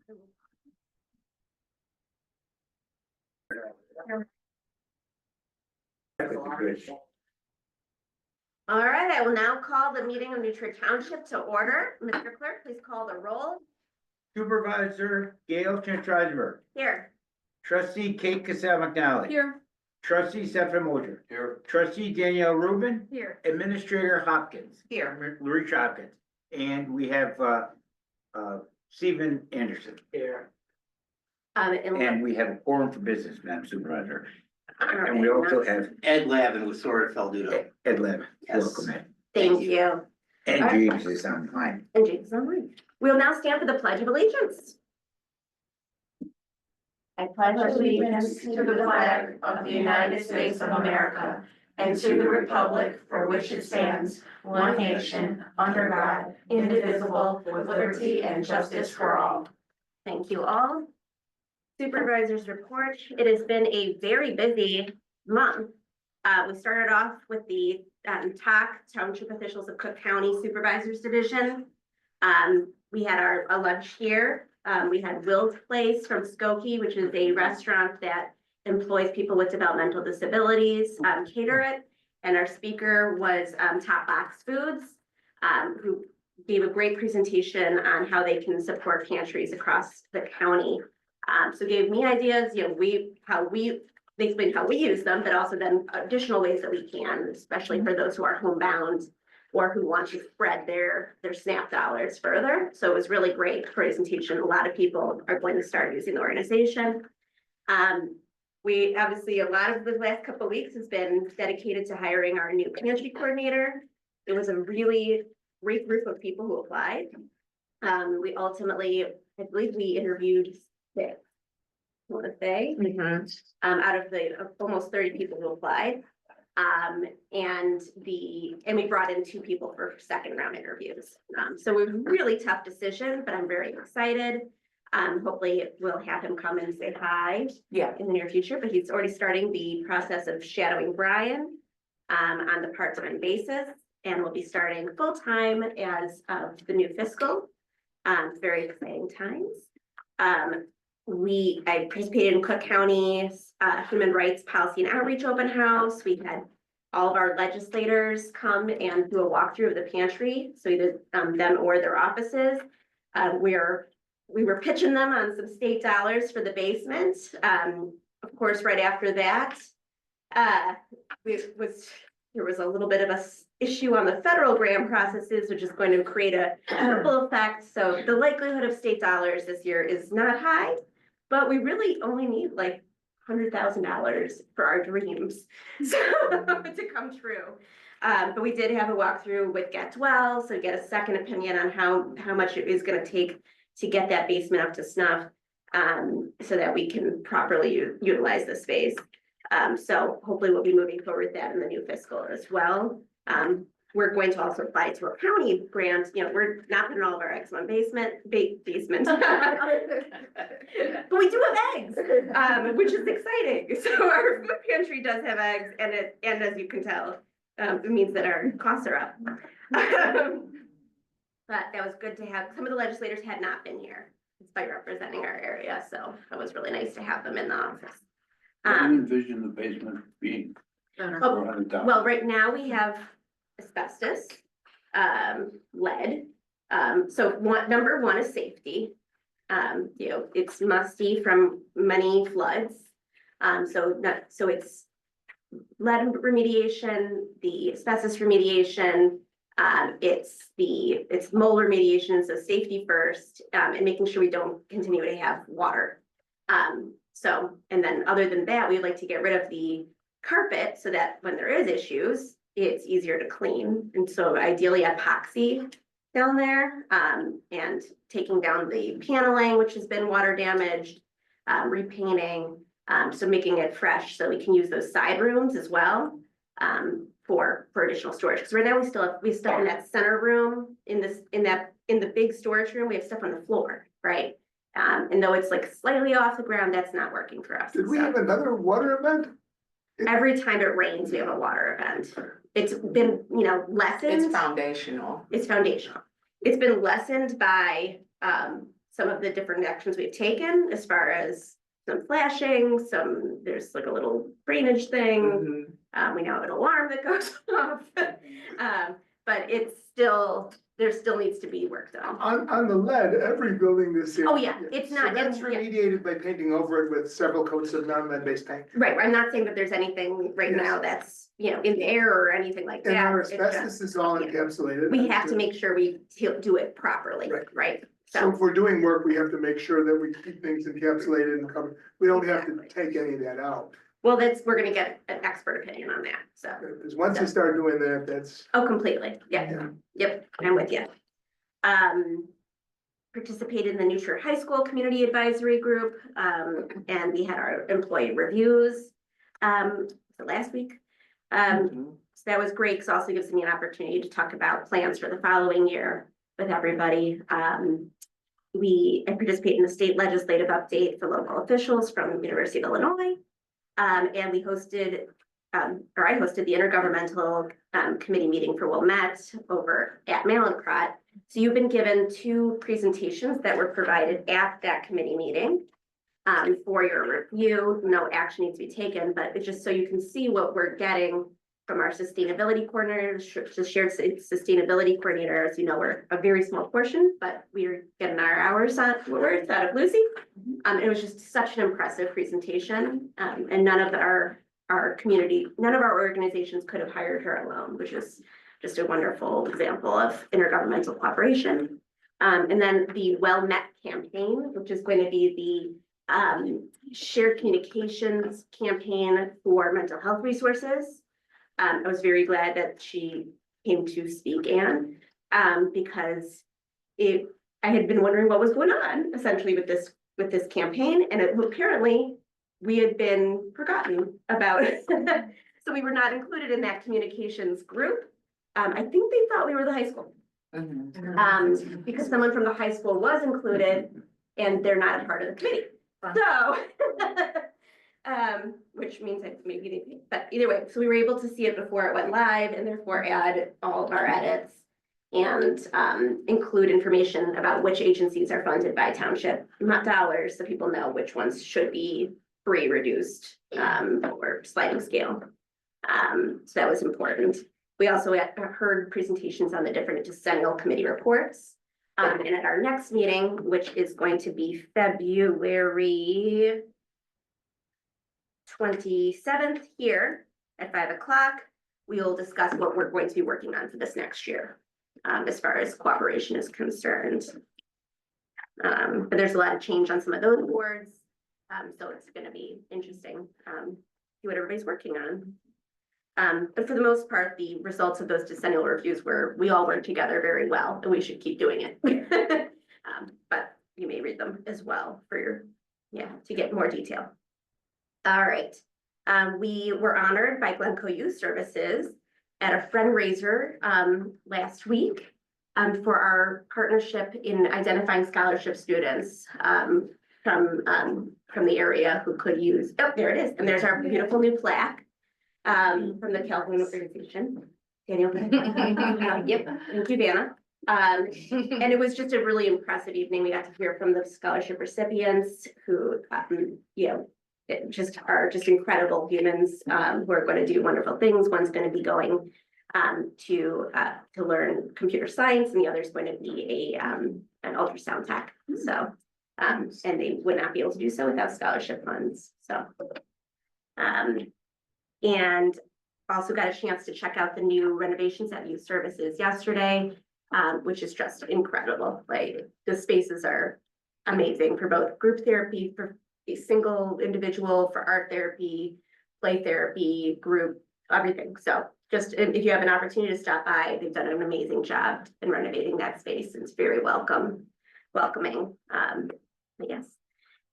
All right, I will now call the meeting of New Trier Township to order. Mr. Clerk, please call the roll. Supervisor Gail Chantrasberg. Here. Trustee Kate Cassell McNally. Here. Trustee Stephen Moser. Here. Trustee Danielle Rubin. Here. Administrator Hopkins. Here. Rich Hopkins. And we have Stephen Anderson. Here. And we have a quorum for business, Madam Supervisor. And we also have Ed Lavin with Sword Feldudo. Ed Levin. Yes. Welcome, Ed. Thank you. And All right. James is online. And James is online. We'll now stand for the Pledge of Allegiance. I pledge allegiance to the flag of the United States of America and to the republic for which it stands, one nation, under God, indivisible, with liberty and justice for all. Thank you all. Supervisors report. It has been a very busy month. We started off with the TOC, Township Officials of Cook County Supervisors Division. We had a lunch here. We had Will's Place from Skokie, which is a restaurant that employs people with developmental disabilities, cater it. And our speaker was Top Box Foods, who gave a great presentation on how they can support pantries across the county. So gave me ideas, you know, they explained how we use them, but also then additional ways that we can, especially for those who are homebound or who want to spread their SNAP dollars further. So it was really great presentation. A lot of people are going to start using the organization. We obviously, a lot of the last couple of weeks has been dedicated to hiring our new pantry coordinator. It was a really great group of people who applied. We ultimately, I believe we interviewed 6, I want to say, out of the almost 30 people who applied. And we brought in 2 people for second round interviews. So it was a really tough decision, but I'm very excited. Hopefully we'll have him come and say hi in the near future, but he's already starting the process of shadowing Brian on the part-time basis, and we'll be starting full-time as of the new fiscal. Very exciting times. I participated in Cook County's Human Rights Policy and Outreach Open House. We had all of our legislators come and do a walkthrough of the pantry, so either them or their offices. We were pitching them on some state dollars for the basement. Of course, right after that, there was a little bit of a issue on the federal grant processes, which is going to create a ripple effect. So the likelihood of state dollars this year is not high, but we really only need like $100,000 for our dreams to come true. But we did have a walkthrough with Get Well, so get a second opinion on how much it is going to take to get that basement up to snuff, so that we can properly utilize the space. So hopefully we'll be moving forward with that in the new fiscal as well. We're going to also apply to a county grant. You know, we're not putting all of our eggs in one basement, but we do have eggs, which is exciting. So our food pantry does have eggs, and as you can tell, it means that our costs are up. But that was good to have. Some of the legislators had not been here despite representing our area, so it was really nice to have them in the office. What do you envision the basement being? Well, right now we have asbestos, lead. So number one is safety. You know, it's musty from many floods. So it's lead remediation, the asbestos remediation, it's mold remediation, so safety first, and making sure we don't continue to have water. And then other than that, we'd like to get rid of the carpet so that when there is issues, it's easier to clean. And so ideally epoxy down there, and taking down the paneling, which has been water damaged, repainting, so making it fresh so we can use those side rooms as well, for additional storage. Because right now we still have in that center room, in the big storage room, we have stuff on the floor, right? And though it's like slightly off the ground, that's not working for us. Did we have another water event? Every time it rains, we have a water event. It's been, lessened. It's foundational. It's foundational. It's been lessened by some of the different actions we've taken as far as some flashing, there's like a little drainage thing. We now have an alarm that goes off. But there still needs to be work done. On the lead, every building this year. Oh, yeah, it's not- So that's yeah. remediated by painting over it with several coats of non-lead based paint. Right, I'm not saying that there's anything right Yes. now that's, in the air or anything like that. And our It's asbestos just- is all yeah. encapsulated. We have to make sure we do it properly, Right. right? So if we're doing work, we have to make sure that we keep things encapsulated and covered. We don't have to take any of that out. Well, we're gonna get an expert opinion on that, so. Because once you start doing that, that's. Oh, completely, yeah, Yeah. yep, I'm with you. Participated in the New Trier High School Community Advisory Group, and we had our employee reviews, last week. So that was great, because also gives me an opportunity to talk about plans for the following year with everybody. I participate in the state legislative update for local officials from the University of Illinois. And we hosted, or I hosted the intergovernmental committee meeting for Wilmette over at Malincrot. So you've been given 2 presentations that were provided at that committee meeting for your review. No action needs to be taken, but it's just so you can see what we're getting from our sustainability coordinators, the shared sustainability coordinators. We're a very small portion, but we're getting our hours out of Lucy. It was just such an impressive presentation, and none of our organizations could have hired her alone, which is just a wonderful example of intergovernmental cooperation. And then the Well Met campaign, which is going to be the shared communications campaign for mental health resources. I was very glad that she came to speak, Anne, because I had been wondering what was going on essentially with this campaign, and apparently we had been forgotten about. So we were not included in that communications group. I think they thought we were the high school. Because someone from the high school was included and they're not a part of the committee. So, which means that maybe they, but either way, so we were able to see it before it went live and therefore add all of our edits and include information about which agencies are funded by township, not dollars, so people know which ones should be free, reduced, or sliding scale. So that was important. We also heard presentations on the different decennial committee reports. And at our next meeting, which is going to be February 27th here at 5 o'clock, we will discuss what we're going to be working on for this next year, as far as cooperation is concerned. But there's a lot of change on some of those boards. So it's going to be interesting, see what everybody's working on. But for the most part, the results of those decennial reviews we all work together very well, and we should keep doing it. But you may read them as well to get more detail. All right. We were honored by Glencoe Youth Services at a fundraiser last week for our partnership in identifying scholarship students from the area who could use. Oh, there it is. And there's our beautiful new plaque. From the Calhoun organization, Daniel. Yep, thank you, Vanna. And it was just a really impressive evening. We got to hear from the scholarship recipients who, just are just incredible humans who are going to do wonderful things. One's going to be going to learn computer science, and the other is going to be an ultrasound tech. So, and they would not be able to do so without scholarship funds. So, and also got a chance to check out the new renovations at Youth Services yesterday, which is just incredible. Like, the spaces are amazing for both group therapy, for a single individual, for art therapy, play therapy, group, everything. So just if you have an opportunity to stop by, they've done an amazing job in renovating that space. It's very welcoming. Yes.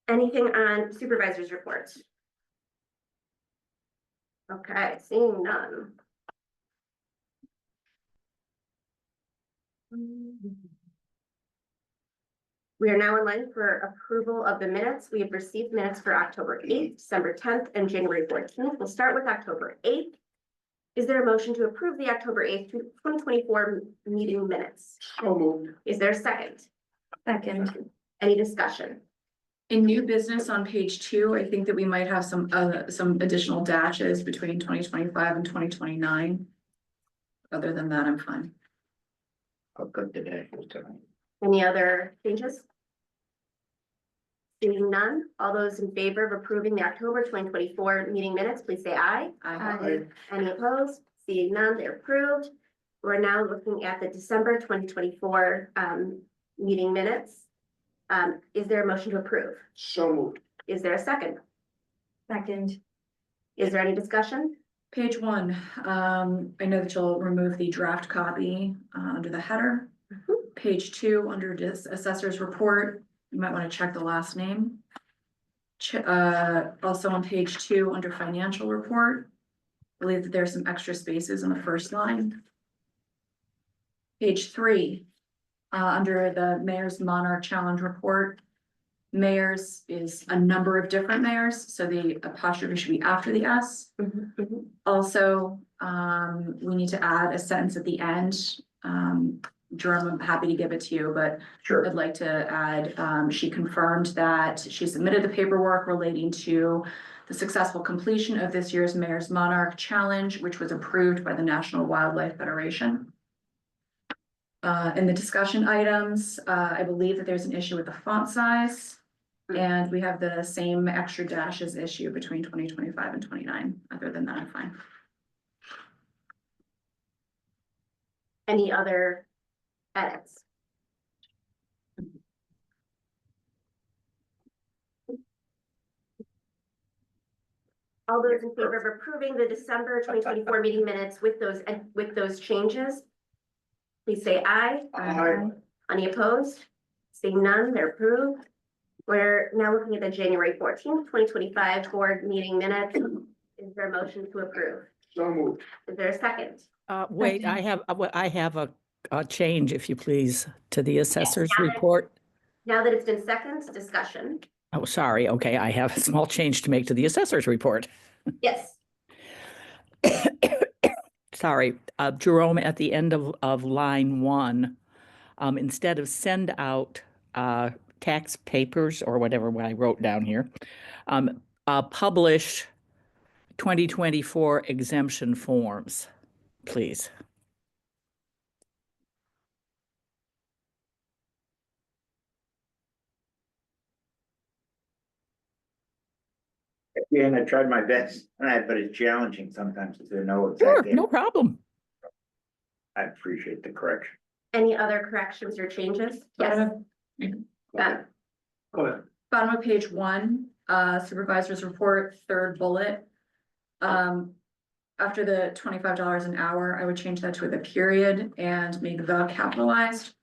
Anything on supervisors' reports? Okay, seeing none. We are now in line for approval of the minutes. We have received minutes for October 8th, December 10th, and January 14th. We'll start with October 8th. Is there a motion to approve the October 8th, 2024 meeting minutes? So moved. Is there a second? Second. Any discussion? In new business on page 2, I think that we might have some additional dashes between 2025 and 2029. Other than that, I'm fine. I'll cut the dash. Any other changes? Seeing none, all those in favor of approving the October 2024 meeting minutes, please say aye. Aye. Any opposed? Seeing none, they're approved. We're now looking at the December 2024 meeting minutes. Is there a motion to approve? So moved. Is there a second? Second. Is there any discussion? Page 1, I know that you'll remove the draft copy under the header. Page 2, under assessor's report, you might want to check the last name. Also on page 2, under financial report, I believe that there's some extra spaces in the first line. Page 3, under the Mayor's Monarch Challenge report, mayors is a number of different mayors, so the apostrophe should be after the S. Also, we need to add a sentence at the end. Jerome, I'm happy to give it to you, but Sure. I'd like to add, she confirmed that she submitted the paperwork relating to the successful completion of this year's Mayor's Monarch Challenge, which was approved by the National Wildlife Federation. In the discussion items, I believe that there's an issue with the font size. And we have the same extra dashes issue between 2025 and 29. Other than that, I'm fine. Any other edits? All those in favor of approving the December 2024 meeting minutes with those changes, please say aye. Aye. Any opposed? Seeing none, they're approved. We're now looking at the January 14th, 2025 board meeting minutes. Is there a motion to approve? So moved. Is there a second? Wait, I have a change, if you please, to the assessor's got it. report. Now that it's been seconds, discussion. Oh, sorry. Okay, I have a small change to make to the assessor's report. Yes. Sorry, Jerome, at the end of line 1, instead of send out tax papers or whatever what I wrote down here, publish 2024 exemption forms, please. And I tried my best, but it's challenging sometimes to know Sure, exactly. no problem. I appreciate the correction. Any other corrections or changes? Yes. Ben. Go ahead. Bottom of page 1, supervisor's report, 3rd bullet. After the $25 an hour, I would change that to the period and make the capitalized.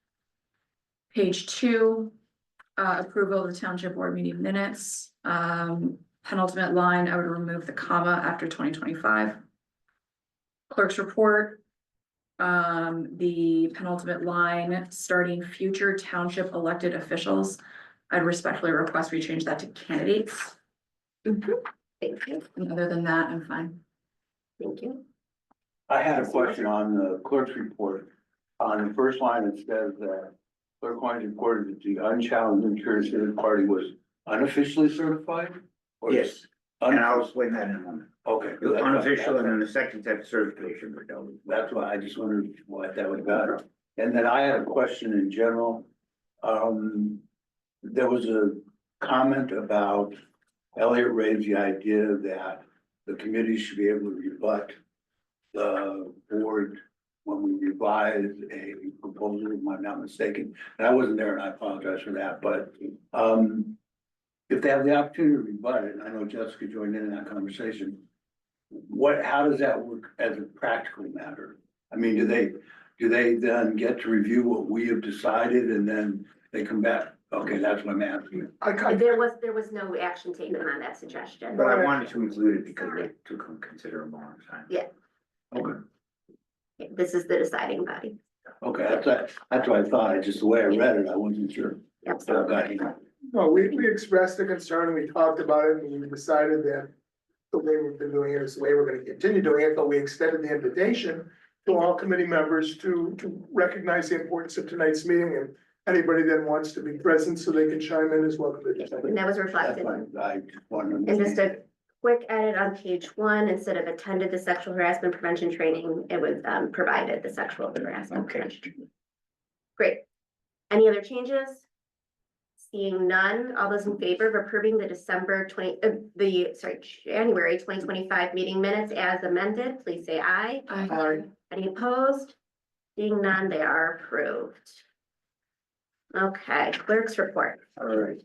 Page 2, approval of the township board meeting minutes. Penultimate line, I would remove the comma after 2025. Clerk's report, the penultimate line, starting future township elected officials. I'd respectfully request we change that to candidates. Thank you. And other than that, I'm fine. Thank you. I had a question on the clerk's report. On the first line, it says that clerk Wines reported that the unchallenged and curative party was unofficially certified? Or Yes, and I'll explain that in a moment. Okay. Unofficial, and then the second type of certification. That's why I just wondered what that was about. And then I had a question in general. There was a comment about Elliot raised the idea that the committee should be able to rebut the board when we revise a proposal, if I'm not mistaken. And I wasn't there and I apologize for that, but if they have the opportunity to rebut it, and I know Jessica joined in that conversation, how does that work as a practical matter? I mean, do they then get to review what we have decided and then they come back? Okay, that's what I'm asking. There was no action taken on that suggestion. But I wanted to include it because it took a considerable amount of time. Yeah. Okay, This is the deciding body. okay, that's what I thought, just the way I read it, I wasn't sure. Absolutely. No, we expressed the concern and we talked about it and we decided that the way we've been doing it is the way we're gonna continue doing it, but we extended the invitation to all committee members to recognize the importance of tonight's meeting and Anybody that wants to be present so they can chime in is welcome to do so. And that was That's reflected. fine. I just wanted to. And just a quick edit on page 1, instead of attended the sexual harassment prevention training, it was provided the sexual harassment Okay. prevention. Great. Any other changes? Seeing none, all those in favor of approving the January 2025 meeting minutes as amended, please say aye. Aye. Any opposed? Seeing none, they are approved. Okay, clerk's report. All right.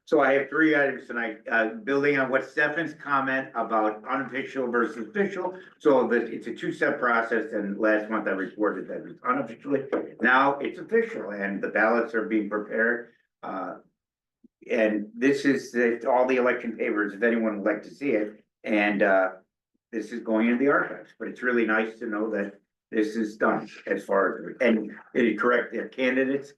So I have 3 items tonight, building on what Stefan's comment about unofficial versus official. So that it's a 2-step process, and last month I reported that it's unofficially. Now it's official and the ballots are being prepared. And this is all the election papers, if anyone would like to see it. And this is going into the archives, but it's really nice to know that this is done as far as, and it correct their candidates,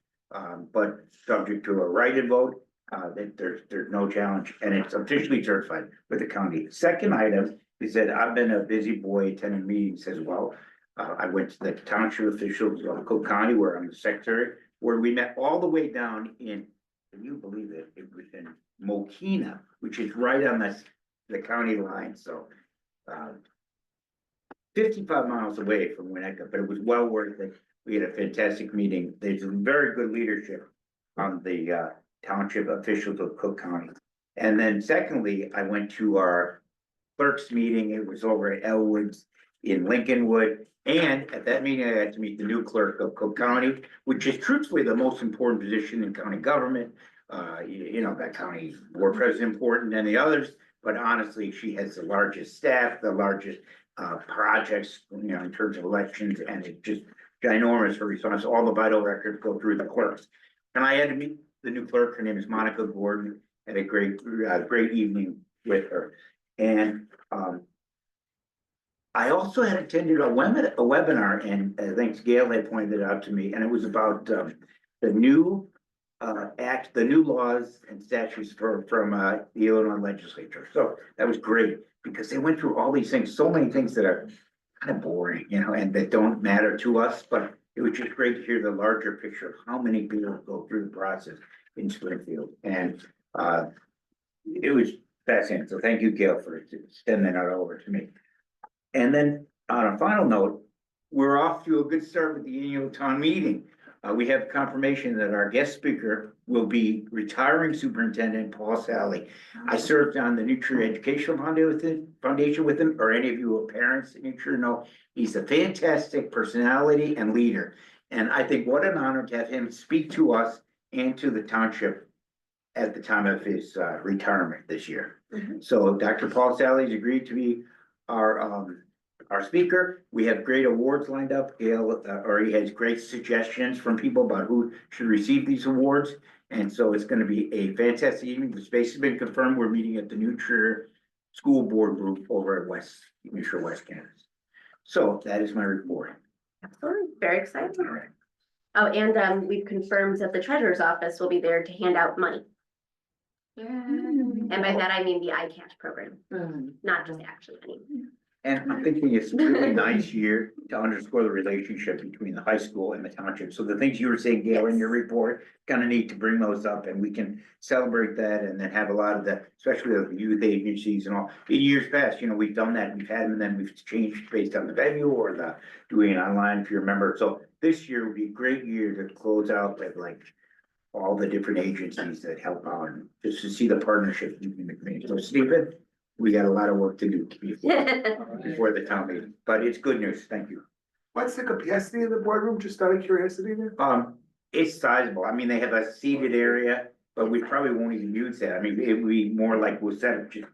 but subject to a write-in vote. That there's no challenge, and it's officially certified with the county. Second item is that I've been a busy boy attending meetings as well. I went to the township officials of Cook County, where I'm the secretary, where we met all the way down in, can you believe it? It was in Mokina, which is right on the county line, so 55 miles away from Winnetka, but it was well worth it. We had a fantastic meeting. There's some very good leadership on the township officials of Cook County. And then secondly, I went to our clerks meeting. It was over at Elwood's in Lincolnwood. And at that meeting, I got to meet the new clerk of Cook County, which is truthfully the most important position in county government. You know, that county board president important than the others, but honestly, she has the largest staff, the largest projects, you know, in terms of elections, and it's just ginormous for response. All the vital records go through the clerks. And I had to meet the new clerk. Her name is Monica Gordon. Had a great evening with her. And I also had attended a webinar, and thanks Gail had pointed out to me, and it was about the new the new laws and statutes from the Illinois legislature. So that was great because they went through all these things, so many things that are kind of boring, you know, and that don't matter to us, but it was just great to hear the larger picture of how many people go through the process in Springfield. And it was fascinating. So thank you, Gail, for sending that over to me. And then on a final note, we're off to a good start with the annual town meeting. We have confirmation that our guest speaker will be retiring Superintendent Paul Sally. I served on the New Trier Educational Foundation with him, or any of you who are parents in New Trier know he's a fantastic personality and leader. And I think what an honor to have him speak to us and to the township at the time of his retirement this year. Mm-hmm. So Dr. Paul Sally's agreed to be our speaker. We have great awards lined up. Gail, or he has great suggestions from people about who should receive these awards. And so it's going to be a fantastic evening. The space has been confirmed. We're meeting at the New Trier School Board Group over at New Trier West Campus. So that is my report. Absolutely, very exciting. All right. Oh, and we've confirmed that the treasurer's office will be there to hand out money. And by that, I mean the iCash program, not just actually money. And I'm thinking it's a really nice year to underscore the relationship between the high school and the township. So the things you were saying, Gail, in your report, kind of need to bring those up, and we can celebrate that and then have a lot of the, especially the youth agencies and all. In years past, you know, we've done that, we've had them, and then we've changed based on the venue or the doing it online, if you remember. So this year would be a great year to close out with like all the different agencies that help out, and just to see the partnership between the community. So Stephen, we got a lot of work to do before the town meeting, but it's good news. Thank you. What's the capacity of the boardroom, just out of curiosity there? It's sizable. I mean, they have a seated area, but we probably won't even use that. I mean, it would be more like we'll set up just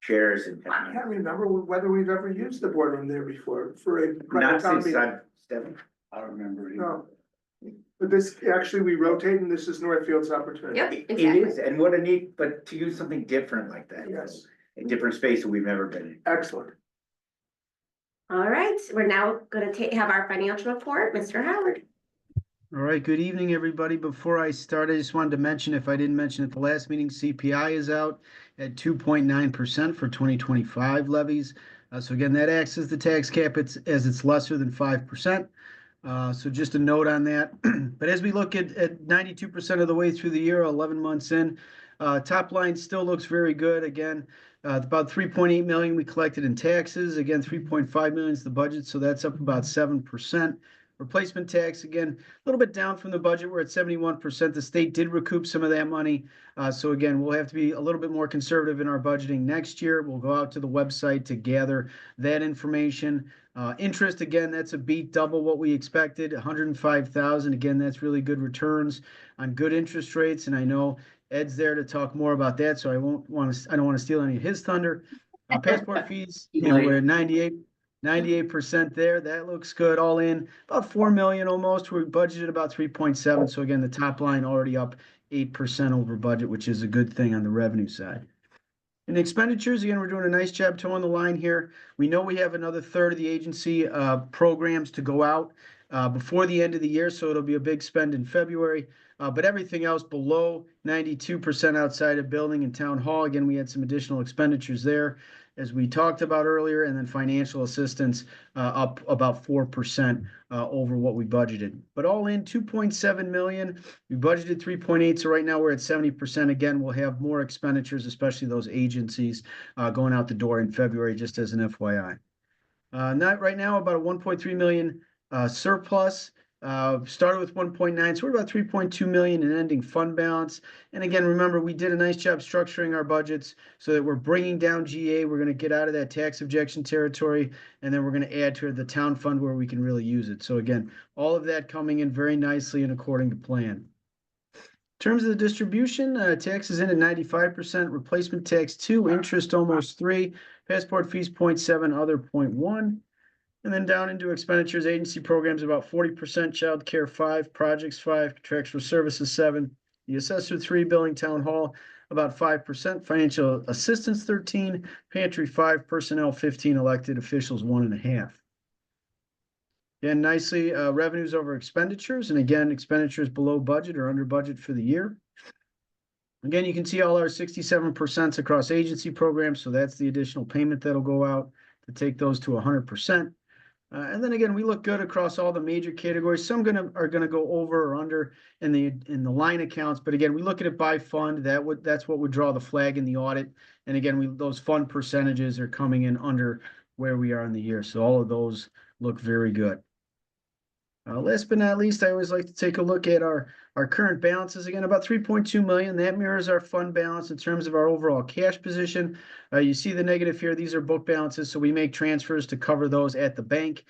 chairs and. I can't remember whether we've ever used the boardroom there before for a private Not town since meeting. Stephanie. I don't remember. either. No. But this, actually, we rotate and this is Northfield's opportunity. Yep, It exactly. is, and what a neat, but to use something different like that. Yes. A different space that we've never been in. Excellent. All right, we're now gonna have our financial report, Mr. Howard. All right, good evening, everybody. Before I start, I just wanted to mention, if I didn't mention at the last meeting, CPI is out at 2.9% for 2025 levies. So again, that acts as the tax cap as it's lesser than 5%. So just a note on that. But as we look at 92% of the way through the year, 11 months in, top line still looks very good. Again, about 3.8 million we collected in taxes. Again, 3.5 million is the budget, so that's up about 7%. Replacement tax, again, a little bit down from the budget. We're at 71%. The state did recoup some of that money. So again, we'll have to be a little bit more conservative in our budgeting next year. We'll go out to the website to gather that information. Interest, again, that's a beat, double what we expected, 105,000. Again, that's really good returns on good interest rates. And I know Ed's there to talk more about that, so I don't want to steal any of his thunder. Passport fees, we're at 98% there. That looks good. All in about 4 million almost. We budgeted about 3.7. So again, the top line already up 8% over budget, which is a good thing on the revenue side. In expenditures, again, we're doing a nice job towing the line here. We know we have another third of the agency programs to go out before the end of the year, so it'll be a big spend in February. But everything else below 92% outside of building and town hall. Again, we had some additional expenditures there, as we talked about earlier, and then financial assistance up about 4% over what we budgeted. But all in 2.7 million. We budgeted 3.8, so right now we're at 70%. Again, we'll have more expenditures, especially those agencies going out the door in February, just as an FYI. Not right now, about a 1.3 million surplus. Started with 1.9, so we're about 3.2 million in ending fund balance. And again, remember, we did a nice job structuring our budgets so that we're bringing down GA. We're going to get out of that tax objection territory, and then we're going to add to the town fund where we can really use it. So again, all of that coming in very nicely and according to plan. In terms of the distribution, taxes in at 95%, replacement tax 2, interest almost 3, passport fees 0.7, other 0.1. And then down into expenditures, agency programs about 40%, child care 5, projects 5, contractual services 7, the assessor 3, billing town hall about 5%, financial assistance 13, pantry 5, personnel 15, elected officials 1.5. Again, nicely, revenues over expenditures, and again, expenditures below budget or under budget for the year. Again, you can see all our 67% across agency programs, so that's the additional payment that'll go out to take those to 100%. And then again, we look good across all the major categories. Some are gonna go over or under in the line accounts, but again, we look at it by fund. That's what would draw the flag in the audit. And again, those fund percentages are coming in under where we are in the year. So all of those look very good. Last but not least, I always like to take a look at our current balances. Again, about 3.2 million. That mirrors our fund balance in terms of our overall cash position. You see the negative here. These are book balances, so we make transfers to cover those at the bank.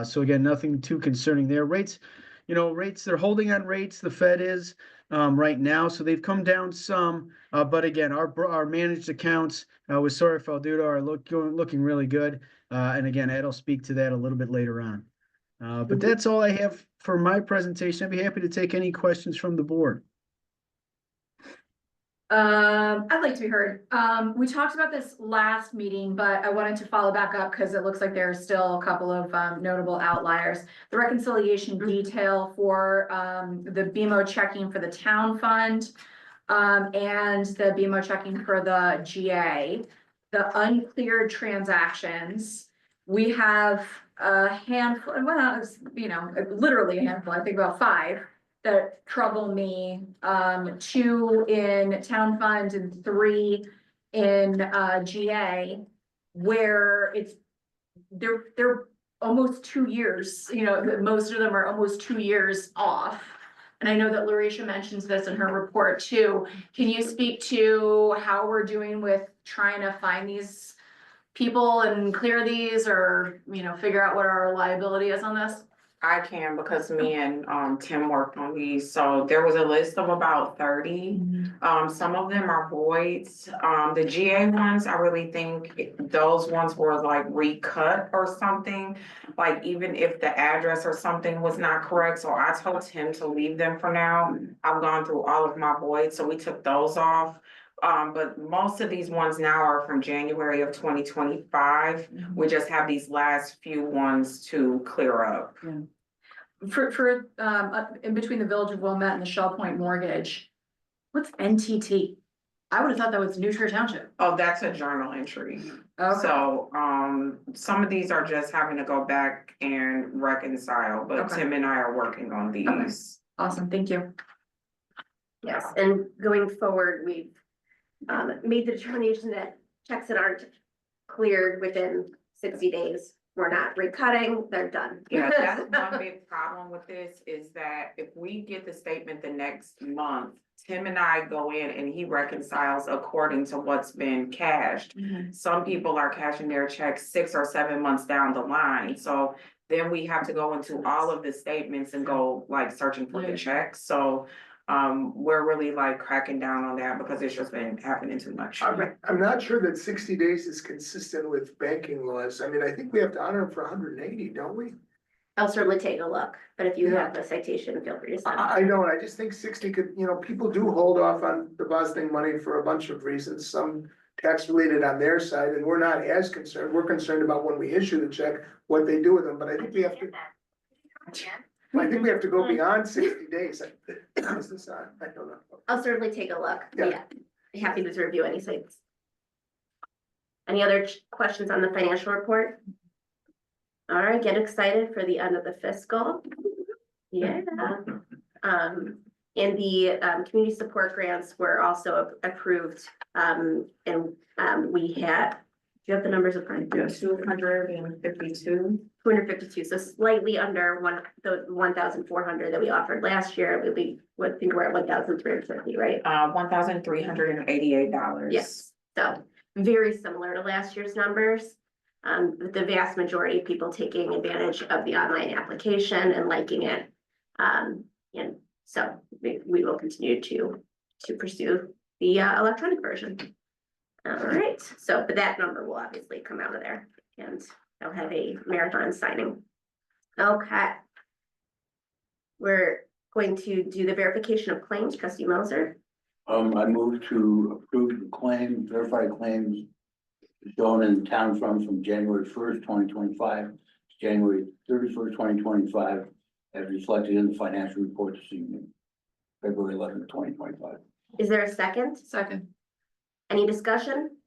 So again, nothing too concerning there. Rates, they're holding on rates. The Fed is right now, so they've come down some. But again, our managed accounts with Sawyer Falduta are looking really good. And again, Ed will speak to that a little bit later on. But that's all I have for my presentation. I'd be happy to take any questions from the board. I'd like to be heard. We talked about this last meeting, but I wanted to follow back up because it looks like there are still a couple of notable outliers. The reconciliation detail for the BMO checking for the town fund and the BMO checking for the GA, the uncleared transactions. We have a handful, well, literally a handful, I think about 5 that trouble me. 2 in town fund and 3 in GA, where they're almost 2 years, most of them are almost 2 years off. And I know that Larisha mentions this in her report too. Can you speak to how we're doing with trying to find these people and clear these, or figure out what our liability is on this? I can, because me and Tim worked on these. So there was a list of about 30. Some of them are voids. The GA ones, I really think those ones were like recut or something, like even if the address or something was not correct. So I told Tim to leave them for now. I've gone through all of my voids, so we took those off. But most of these ones now are from January of 2025. We just have these last few ones to clear up. Yeah. For in between the Village of Wilmette and the Shell Point mortgage, what's NTT? I would have thought that was New Trier Township. Oh, that's a journal entry. Okay. So, some of these are just having to go back and reconcile, but Okay. Tim and I are working on these. Awesome, thank you. Yes, and going forward, we've made the determination that checks that aren't cleared within 60 days, we're not recutting, they're done. Yeah, that's one big problem with this, is that if we get the statement the next month, Tim and I go in and he reconciles according to what's been cashed. Some people are cashing their checks 6 or 7 months down the line, so then we have to go into all of the statements and go like searching for the checks, so. We're really like cracking down on that because it's just been happening too much. I'm not sure that 60 days is consistent with banking laws. I mean, I think we have to honor them for 180, don't we? I'll certainly take a look, but if you Yeah. have the citation, feel free to send. I don't, I just think 60 could, people do hold off on depositing money for a bunch of reasons, some tax related on their side, and we're not as concerned. We're concerned about when we issue the check, what they do with them, but I think we have to. I think we have to go beyond 60 days. Is this on? I don't know. I'll certainly take a look. Yeah. Happy to review any sites. Any other questions on the financial report? All right, get excited for the end of the fiscal. Yeah. And the community support grants were also approved. And we had, do you have the numbers of front? 252. 252, so slightly under the 1,400 that we offered last year. Would think we're at 1,350, right? $1,388. Yes, so very similar to last year's numbers. With the vast majority of people taking advantage of the online application and liking it. And so we will continue to pursue the electronic version. All right, so but that number will obviously come out of there and they'll have a marathon signing. Okay. We're going to do the verification of claims, trustee Moser. I move to approve the claim, verified claims shown in the town funds from January 1st, 2025 to January 31st, 2025, as reflected in the financial report this evening, February 11th, 2025. Is there a second? Second. Any discussion?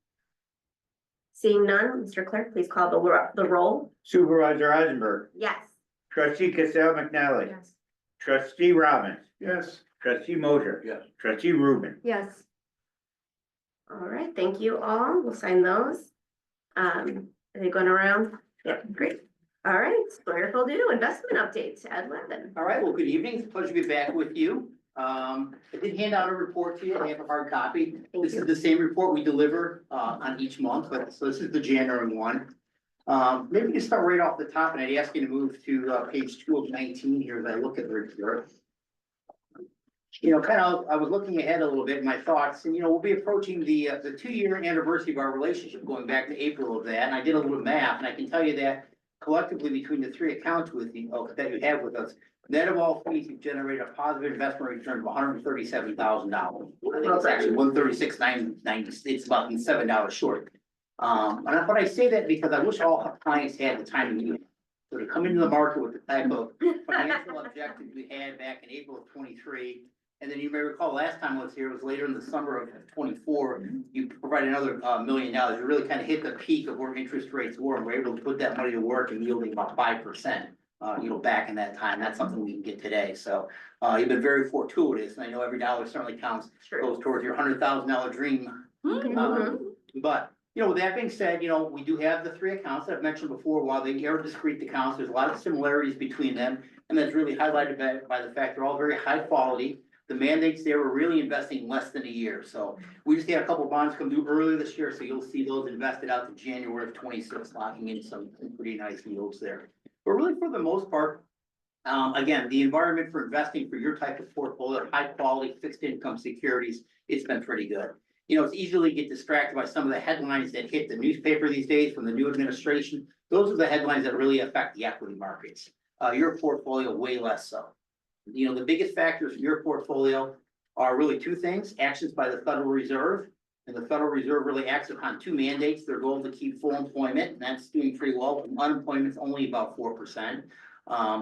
Seeing none, Mr. Clerk, please call the roll. Supervisor Eisenberg, Yes. trustee Cassell McNally, Yes. trustee Robbins, Yes. trustee Moser, Yes. trustee Rubin. Yes. All right, thank you all. We'll sign those. Are they going around? Yep, great. All right, Sawyer do investment update, Ed Levin. All right, well, good evening. It's a pleasure to be back with you. I did hand out a report to you. I have a hard copy. Thank This you. is the same report we deliver on each month, but so this is the January one. Maybe we can start right off the top, and I'd ask you to move to page 2 of 19 here as I look at the report. I was looking ahead a little bit in my thoughts, and we'll be approaching the 2-year anniversary of our relationship, going back to April of that, and I did a little math, and I can tell you that collectively between the 3 accounts that you have with us, net of all fees, you've generated a positive investment return of $137,000. I think it's actually $136,990. It's about $7 short. But I say that because I wish all clients had the time to do it. So to come into the market with the type of financial objectives we had back in April of 23. And then you may recall last time I was here, it was later in the summer of 24, you provided another $1 million. You really kind of hit the peak of where interest rates were, and we're able to put that money to work and yielding about 5%, back in that time. That's something we can get today. So you've been very fortuitous, and I know every dollar certainly counts, goes towards your $100,000 dream. But with that being said, we do have the 3 accounts that I've mentioned before. While they are discrete accounts, there's a lot of similarities between them, and that's really highlighted by the fact they're all very high quality. The mandates there were really investing less than a year. So we just had a couple bonds come due earlier this year. So you'll see those invested out to January of 26, locking in some pretty nice yields there. But really for the most part, again, the environment for investing for your type of portfolio, high quality fixed income securities, it's been pretty good. It's easily get distracted by some of the headlines that hit the newspaper these days from the new administration. Those are the headlines that really affect the equity markets. Your portfolio way less so. The biggest factors in your portfolio are really 2 things: actions by the Federal Reserve, and the Federal Reserve really acts upon 2 mandates. Their goal to keep full employment, and that's doing pretty well. Unemployment's only about 4%,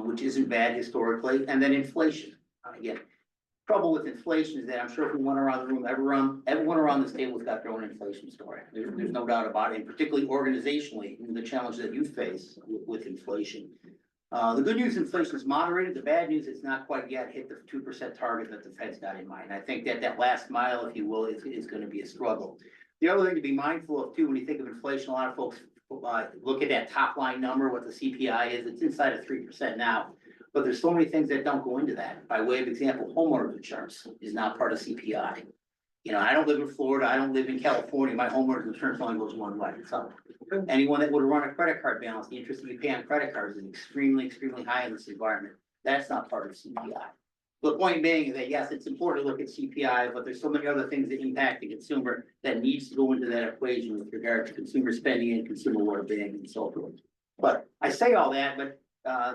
which isn't bad historically. And then inflation. Again, trouble with inflation is that I'm sure if we went around the room, everyone around this table's got their own inflation story. There's no doubt about it, and particularly organizationally, the challenge that you face with inflation. The good news, inflation is moderated. The bad news, it's not quite yet hit the 2% target that the Fed's got in mind. I think that last mile, if you will, is gonna be a struggle. The other thing to be mindful of too, when you think of inflation, a lot of folks look at that top line number, what the CPI is, it's inside of 3% now. But there's so many things that don't go into that. By way of example, homeowners insurance is not part of CPI. You know, I don't live in Florida, I don't live in California, my homeowners insurance only goes one way, so. Anyone that would run a credit card balance, the interest that you pay on credit cards is extremely, extremely high in this environment. That's not part of CPI. The point being is that, yes, it's important to look at CPI, but there's so many other things that impact the consumer that needs to go into that equation with regard to consumer spending and consumer well-being and so forth. But I say all that, but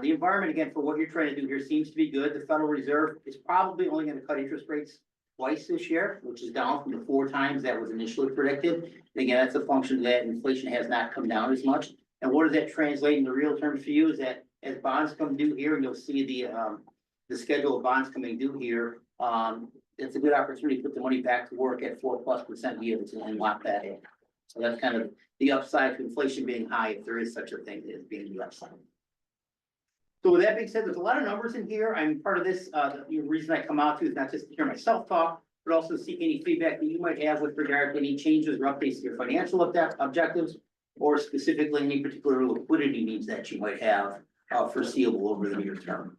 the environment, again, for what you're trying to do here seems to be good. The Federal Reserve is probably only going to cut interest rates twice this year, which is down from the 4 times that was initially predicted. And again, that's a function of that inflation has not come down as much. And what does that translate into real terms for you is that as bonds come due here, and you'll see the schedule of bonds coming due here, it's a good opportunity to put the money back to work at 4+% yields and lock that in. So that's kind of the upside to inflation being high, if there is such a thing as being the upside. So with that being said, there's a lot of numbers in here. I'm part of this, the reason I come out to is not just to hear myself talk, but also seek any feedback that you might have with regard to any changes or updates to your financial objectives, or specifically any particular liquidity needs that you might have foreseeable over the near term.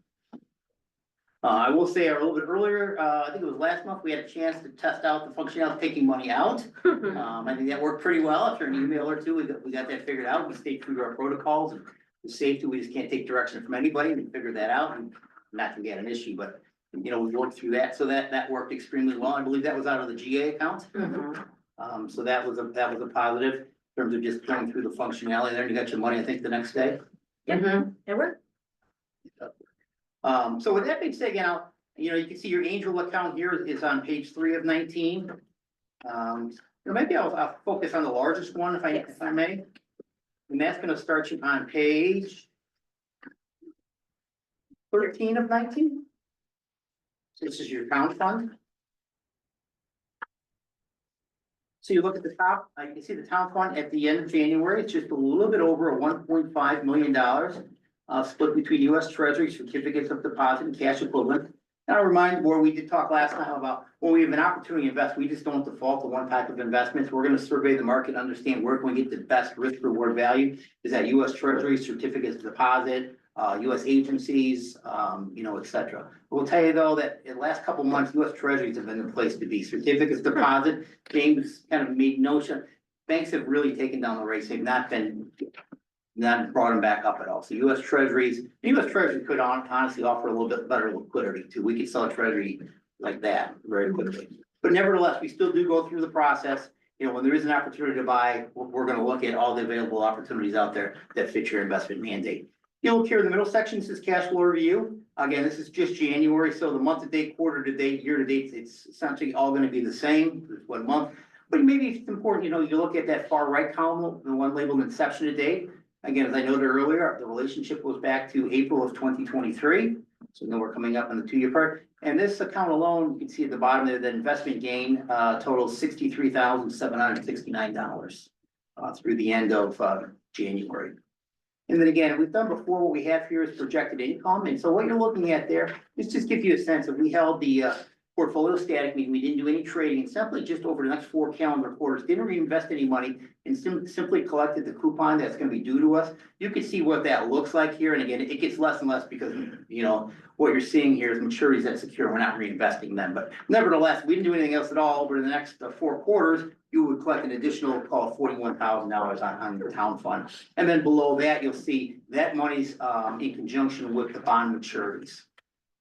I will say a little bit earlier, I think it was last month, we had a chance to test out the functionality of taking money out. I think that worked pretty well. After an email or two, we got that figured out. We stayed true to our protocols. And with safety, we just can't take direction from anybody. We figured that out, and not gonna get an issue, but you know, we worked through that. So that worked extremely well. I believe that was out of the GA account. So that was a positive in terms of just going through the functionality there. You got your money, I think, the next day. It worked. So with that being said, you know, you can see your Angel account here is on page 3 of 19. Maybe I'll focus on the largest one if I may. And that's gonna start you on page 13 of 19. So this is your town fund. So you look at the top, you can see the town fund at the end of January, it's just a little bit over a $1.5 million. Split between U.S. Treasury certificates of deposit and cash equivalent. And I'll remind the board, we did talk last time about when we have an opportunity to invest, we just don't default to one type of investments. We're going to survey the market, understand where can we get the best risk reward value. Is that U.S. Treasury certificates of deposit, U.S. agencies, you know, et cetera. We'll tell you though that in the last couple of months, U.S. Treasuries have been the place to be. Certificates of deposit, James kind of made notion. Banks have really taken down the rates. They've not brought them back up at all. So U.S. Treasuries, U.S. Treasury could honestly offer a little bit better liquidity too. We could sell a Treasury like that very quickly. But nevertheless, we still do go through the process. You know, when there is an opportunity to buy, we're going to look at all the available opportunities out there that fit your investment mandate. You look here in the middle section, this is cash flow review. Again, this is just January. So the month to date, quarter to date, year to date, it's essentially all going to be the same. It's 1 month. But maybe it's important, you know, you look at that far right column, the one labeled inception to date. Again, as I noted earlier, the relationship goes back to April of 2023. So now we're coming up on the 2-year part. And this account alone, you can see at the bottom there, that investment gain totals $63,769 through the end of January. And then again, we've done before, what we have here is projected income. And so what you're looking at there is just give you a sense of, we held the portfolio static, meaning we didn't do any trading, and simply just over the next 4 calendar quarters, didn't reinvest any money and simply collected the coupon that's going to be due to us. You can see what that looks like here. And again, it gets less and less because, you know, what you're seeing here is maturities that secure. We're not reinvesting them, but nevertheless, we didn't do anything else at all over the next 4 quarters. You would collect an additional, call it $41,000 on your town fund. And then below that, you'll see that money's in conjunction with the bond maturities.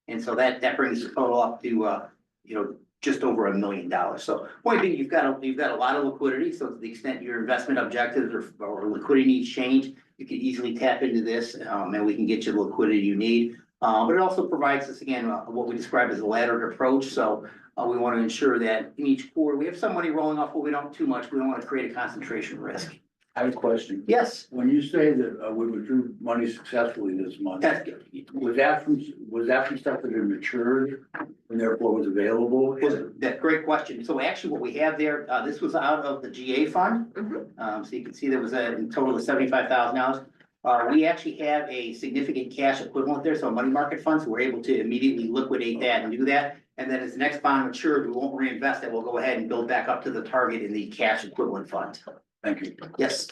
And so that brings the total up to, you know, just over $1 million. So point being, you've got a lot of liquidity. So to the extent your investment objectives or liquidity needs change, you can easily tap into this and we can get you the liquidity you need. But it also provides us, again, what we describe as a laddered approach. So we want to ensure that in each quarter, we have some money rolling off, but we don't too much. We don't want to create a concentration risk. I have a question. Yes, When you say that we withdrew money successfully this month, that's, was that from stuff that had matured and therefore was available? that's a great question. So actually what we have there, this was out of the GA fund. So you can see there was a in total of $75,000. We actually have a significant cash equivalent there, so a money market fund, so we're able to immediately liquidate that and do that. And then as the next bond matures, we won't reinvest it. We'll go ahead and build back up to the target in the cash equivalent fund. Thank you. Yes,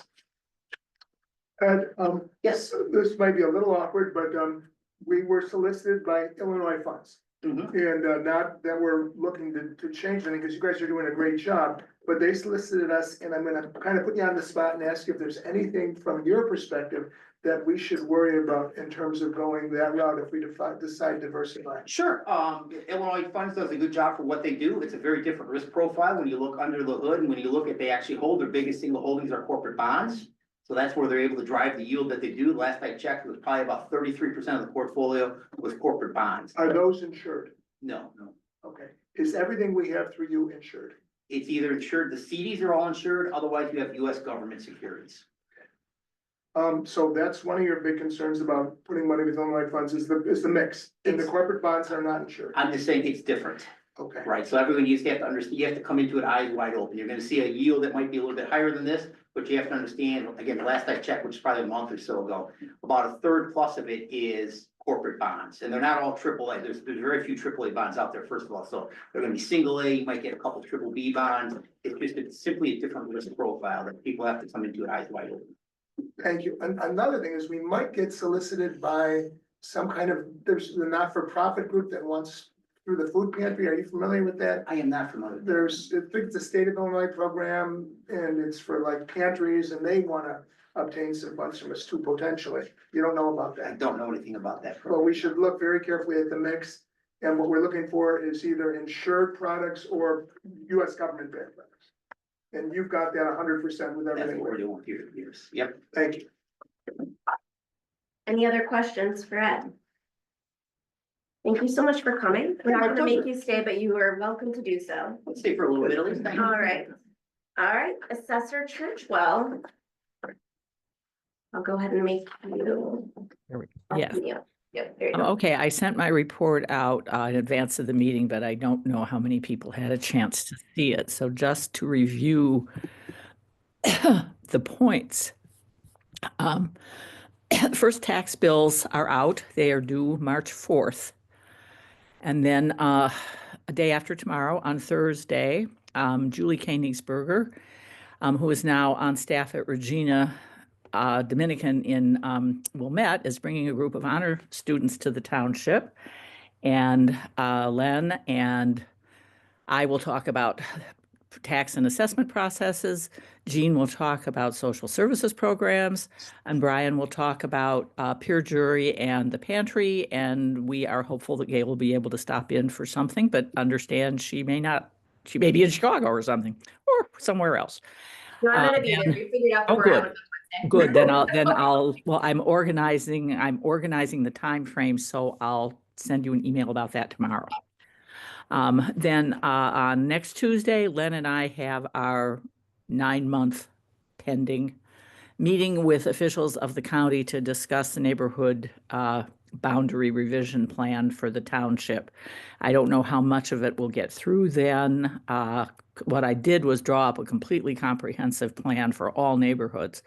Ed, yes. this might be a little awkward, but, we were solicited by Illinois funds. Mhm. And, not that we're looking to change anything, because you guys are doing a great job, but they solicited us, and I'm gonna kind of put you on the spot and ask you if there's anything from your perspective that we should worry about in terms of going that route if we decide diversify. Sure, Illinois Funds does a good job for what they do. It's a very different risk profile when you look under the hood, and when you look at, they actually hold their biggest single holdings are corporate bonds. So that's where they're able to drive the yield that they do. Last I checked, it was probably about 33% of the portfolio was corporate bonds. Are those insured? No, Okay. Is everything we have through you insured? it's either insured, the CDs are all insured, otherwise you have US government securities. So that's one of your big concerns about putting money with Illinois funds is the mix, and the corporate bonds are not insured. I'm just saying it's different. Okay. Right, so everyone, you just have to understand, you have to come into it eyes wide open. You're gonna see a yield that might be a little bit higher than this, but you have to understand, again, last I checked, which is probably a month or so ago, about a third plus of it is corporate bonds, and they're not all AAA. There's very few AAA bonds out there, first of all, so they're gonna be single A, you might get a couple triple B bonds. It's simply a different risk profile that people have to come into it eyes wide open. Thank you. Another thing is we might get solicited by some kind of, there's the not-for-profit group that wants through the food pantry. Are you familiar with that? I am not familiar. There's, I think it's a state of Illinois program, and it's for like pantries, and they wanna obtain some funds from us too, potentially. You don't know about I that. don't know anything about that. But we should look very carefully at the mix, and what we're looking for is either insured products or US government backed products. And you've got that 100% with That's everything. what we're doing here, years. Yep. Thank you. Any other questions for Ed? Thank you so much for coming. We're not gonna make you stay, but you are welcome to do so. Let's stay for a little bit at least. Thank you. All right, Assessor Churchwell. I'll go ahead and make you. Yeah. Yep, there you go. Okay, I sent my report out in advance of the meeting, but I don't know how many people had a chance to see it. So just to review the points. First tax bills are out. They are due March 4th. And then a day after tomorrow, on Thursday, Julie Koenigsberger, who is now on staff at Regina Dominican in Wilmette, is bringing a group of honor students to the township. And Len and I will talk about tax and assessment processes. Jean will talk about social services programs, and Brian will talk about peer jury and the pantry. And we are hopeful that Gail will be able to stop in for something, but understand she may not. She may be in Chicago or something, or somewhere else. No, I'm gonna be there. You figured out the Oh, good. route. Good, then I'll, well, I'm organizing the time frame, so I'll send you an email about that tomorrow. Then on next Tuesday, Len and I have our 9-month pending meeting with officials of the county to discuss the neighborhood boundary revision plan for the township. I don't know how much of it will get through then. What I did was draw up a completely comprehensive plan for all neighborhoods.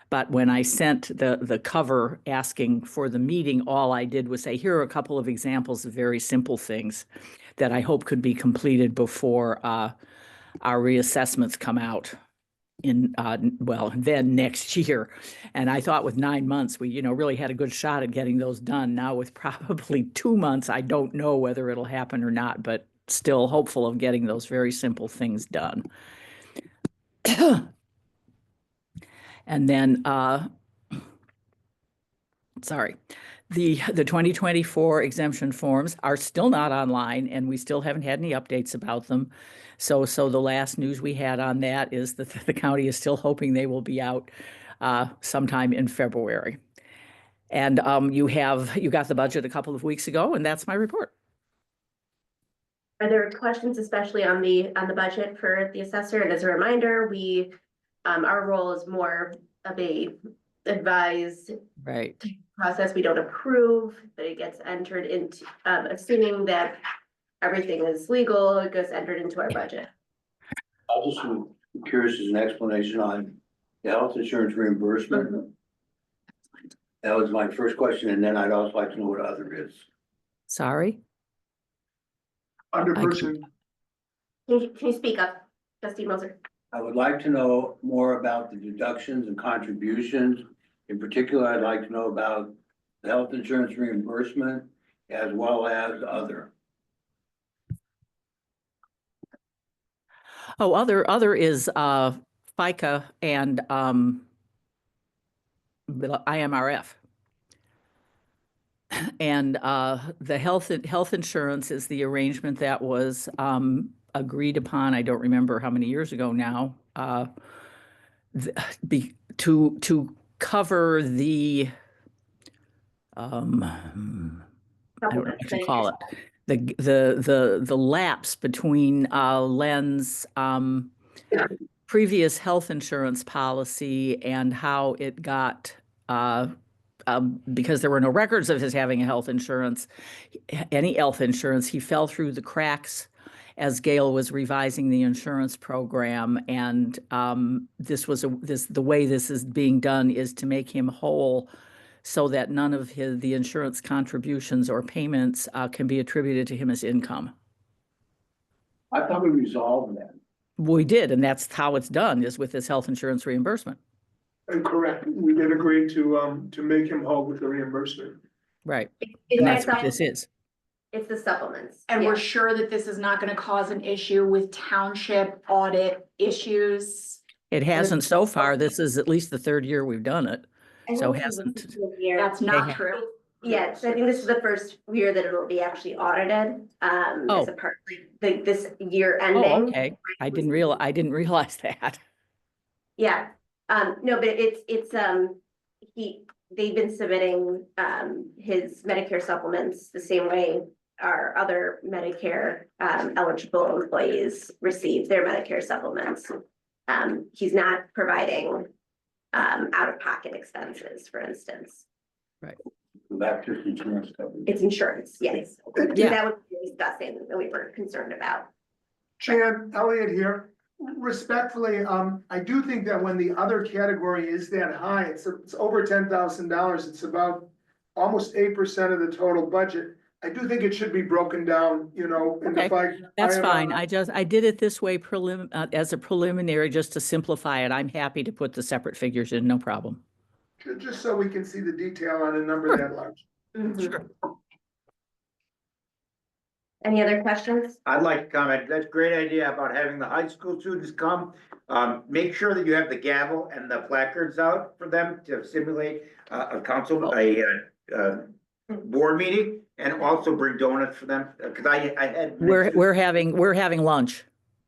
But when I sent the cover asking for the meeting, all I did was say, here are a couple of examples of very simple things that I hope could be completed before our reassessments come out in, well, then next year. And I thought with 9 months, we, really had a good shot at getting those done. Now with probably 2 months, I don't know whether it'll happen or not, but still hopeful of getting those very simple things done. And then, sorry, the 2024 exemption forms are still not online, and we still haven't had any updates about them. So the last news we had on that is that the county is still hoping they will be out sometime in February. And you got the budget a couple of weeks ago, and that's my report. Are there questions, especially on the budget for the assessor? And as a reminder, we Our role is more of a advised Right. process. We don't approve, but it gets entered into, assuming that everything is legal, it gets entered into our budget. I just am curious as an explanation on the health insurance reimbursement. That was my first question, and then I'd also like to know what other is. Sorry? Under I person, Can you speak up, Trustee Moser? I would like to know more about the deductions and contributions. In particular, I'd like to know about the health insurance reimbursement as well as other. Oh, other is FICA and the IMRF. And the health insurance is the arrangement that was agreed upon, I don't remember how many years ago now, to cover the I don't know what you call it. The lapse between Len's previous health insurance policy and how it got because there were no records of his having a health insurance, any health insurance, he fell through the cracks as Gail was revising the insurance program. And the way this is being done is to make him whole so that none of the insurance contributions or payments can be attributed to him as income. I thought we resolved that. We did, and that's how it's done, is with this health insurance reimbursement. correct, we did agree to make him whole with the reimbursement. Right. It's And that's the what this is. It's the supplements. And yeah. we're sure that this is not gonna cause an issue with township audit issues. It hasn't so far. This is at least the third year we've done it. I So think this is hasn't. the second year. That's not They- true. Yes, I think this is the first year that it'll be actually audited, Oh. as a part, like, this year Oh, ending. okay. I didn't realize that. Yeah, no, but they've been submitting, his Medicare supplements the same way our other Medicare, eligible employees receive their Medicare supplements. He's not providing, out-of-pocket expenses, for instance. Back to insurance coverage. It's insurance, yes. Yeah. That was discussing, that we were concerned about. Jan, Elliot here. Respectfully, I do think that when the other category is that high, it's over $10,000. It's about almost 8% of the total budget. I do think it should be broken down, in the Okay, five. That's fine. I did it this way as a preliminary, just to simplify it. I'm happy to put the separate figures in, no problem. Just so we can see the detail on a number that large. Sure. Any other questions? I'd like to comment, that's a great idea about having the high school students come. Make sure that you have the gavel and the placards out for them to simulate a board meeting, and also bring donuts for them, because I had. We're having lunch.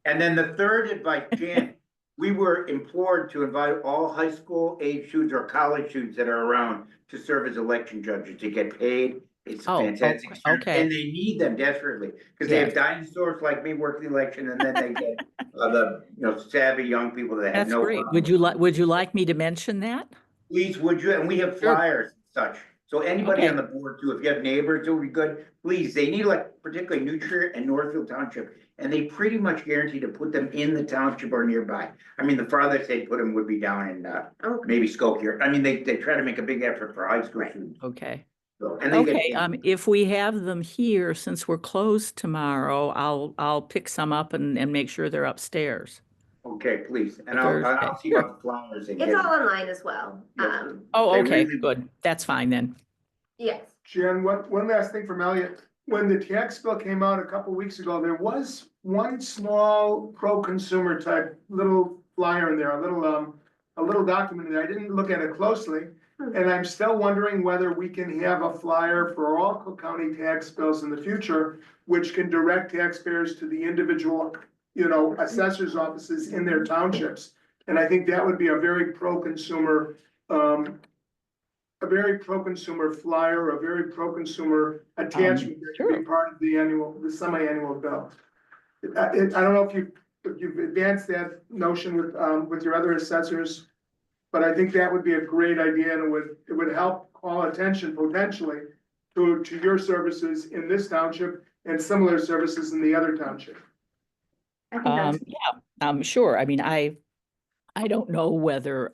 And then the third advice, Jan, we were implored to invite all high school age students or college students that are around to serve as election judges, to get paid. It's a Oh, fantastic experience, okay. and they need them desperately, because they have Yes. dinosaurs like me working the election, and then they get the savvy young people that have That's no. great. problem. Would you like me to mention that? Please, would you? And we have Sure. flyers and such. So anybody Okay. on the board too, if you have neighbors, it would be good. Please, they need, like, particularly New Trier and Northfield Township. And they pretty much guarantee to put them in the township or nearby. I mean, the farthest they'd put them would be down in maybe Skokie. I mean, they try to make a big effort for high school students. Okay. So, and they get Okay, paid. if we have them here, since we're closed tomorrow, I'll pick some up and make sure they're upstairs. Okay, please. And Thursday. I'll see about the flowers. and It's get all them. online as well. Yes. Oh, They okay, really- good. That's fine then. Yes. Jan, one last thing from Elliot. When the tax bill came out a couple weeks ago, there was one small pro-consumer type little flyer in there, a little document in there. I didn't look at it closely. And I'm still wondering whether we can have a flyer for all Cook County tax bills in the future, which can direct taxpayers to the individual, assessors' offices in their townships. And I think that would be a very pro-consumer, flyer, a very pro-consumer attachment that sure. should be part of the semi-annual bill. I don't know if if you've advanced that notion with your other assessors. But I think that would be a great idea, and it would help call attention potentially to your services in this township and similar services in the other township. I think that's, Yeah, sure. I mean, I don't know whether,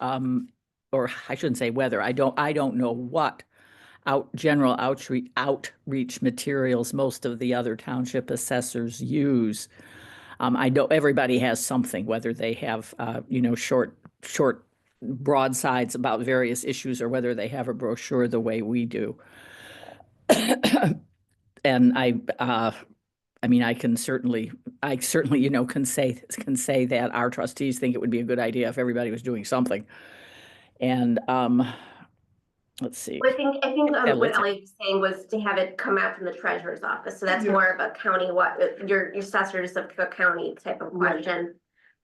or I shouldn't say whether, I don't know what general outreach materials most of the other township assessors use. I know everybody has something, whether they have, short broadsides about various issues or whether they have a brochure the way we do. And I mean, I certainly, can say that our trustees think it would be a good idea if everybody was doing something. And, let's see. I think Yeah, what Ellie was saying was to have it come out from the treasurer's office, so that's Yeah. more of a county, your assessors of Cook County type of Right. question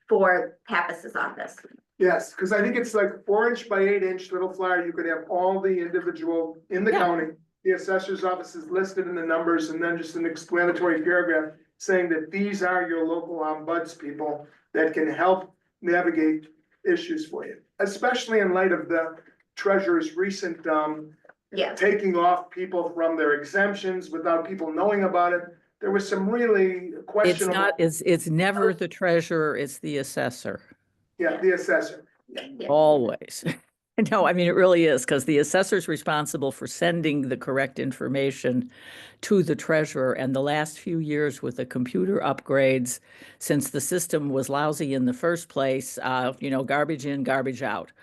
for Pappas's office. Yes, because I think it's like 4" by 8" little flyer. You could have all the individual in the Yeah. county. The assessor's office is listed in the numbers, and then just an explanatory paragraph saying that these are your local ombuds people that can help navigate issues for you, especially in light of the treasurer's recent Yes, taking off people from their exemptions without people knowing about it. There was some really It's questionable. not, it's never the treasurer, it's the assessor, Yeah, the assessor. yeah. always. No, I mean, it really is, because the assessor's responsible for sending the correct information to the treasurer. And the last few years with the computer upgrades, since the system was lousy in the first place, garbage in, garbage out.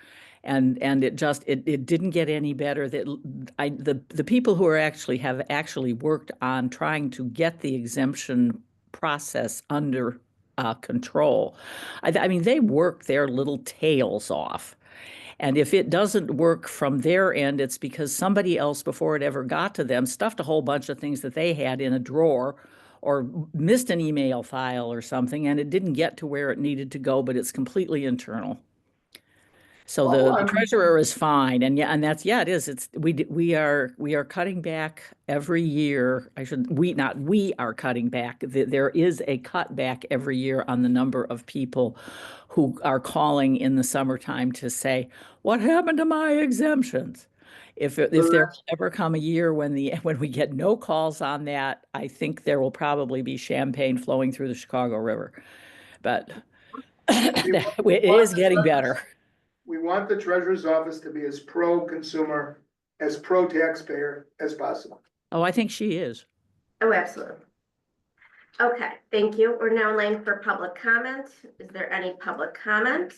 And it just, it didn't get any better. The people who have actually worked on trying to get the exemption process under control. I mean, they work their little tails off. And if it doesn't work from their end, it's because somebody else before it ever got to them stuffed a whole bunch of things that they had in a drawer or missed an email file or something, and it didn't get to where it needed to go, but it's completely internal. So the treasurer is fine, and it is. We are cutting back every year. We are cutting back. There is a cutback every year on the number of people who are calling in the summertime to say, "What happened to my exemptions?" If there will ever come a year when we get no calls on that, I think there will probably be champagne flowing through the Chicago River. But it is getting better. We want the treasurer's office to be as pro-consumer, as pro-taxpayer as possible. Oh, I think she is. Oh, absolutely. Okay, thank you. We're now in line for public comment. Is there any public comment?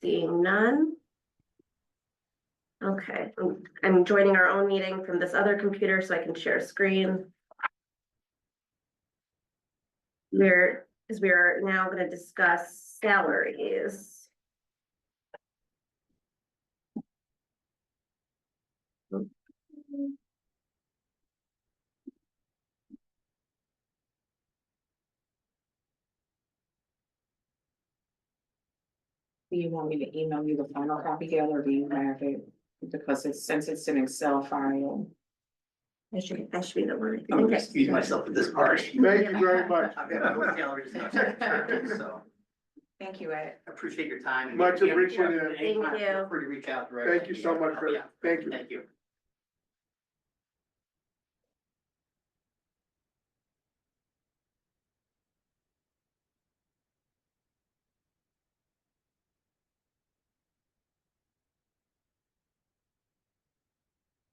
Seeing none. Okay, I'm joining our own meeting from this other computer so I can share screen. We are now going to discuss salaries. Do you want me to email you the final copy, Gail, or do you have it? Because since it's an Excel file. That should be the one. I'm gonna excuse myself at this part. Thank you very much. I've got no gallery discussion, so Thank you, Ed. I appreciate your time. Much appreciated. Thank you. Feel free to reach out directly. Thank you so much, Fred. Yeah. Thank you. Thank you.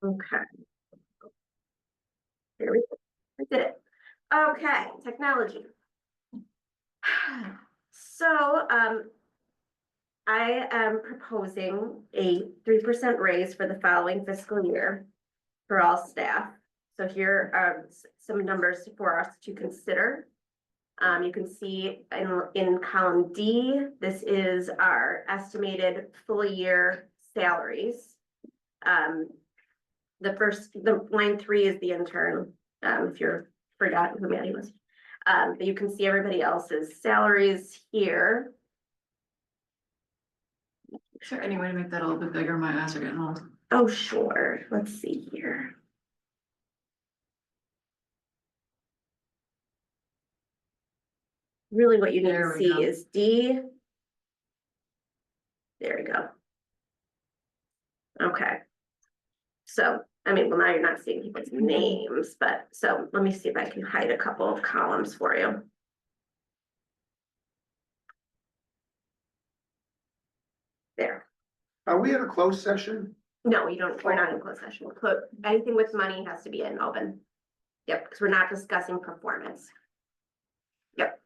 Okay. Here we go. I did it. Okay, technology. So, I am proposing a 3% raise for the following fiscal year for all staff. So here are some numbers for us to consider. You can see in column D, this is our estimated full year salaries. The line 3 is the intern, if you're forgotten who Maddie was. But you can see everybody else's salaries here. Is there any way to make that a little bit bigger? My eyes are getting old. Oh, sure. Let's see here. really what you need There to we see go. is D. There we go. Okay. So, I mean, well, now you're not seeing people's names, but so let me see if I can hide a couple of columns for you. There. Are we in a closed session? No, you don't, we're not in closed session. Anything with money has to be in open. Yep, because we're not discussing performance. Yep.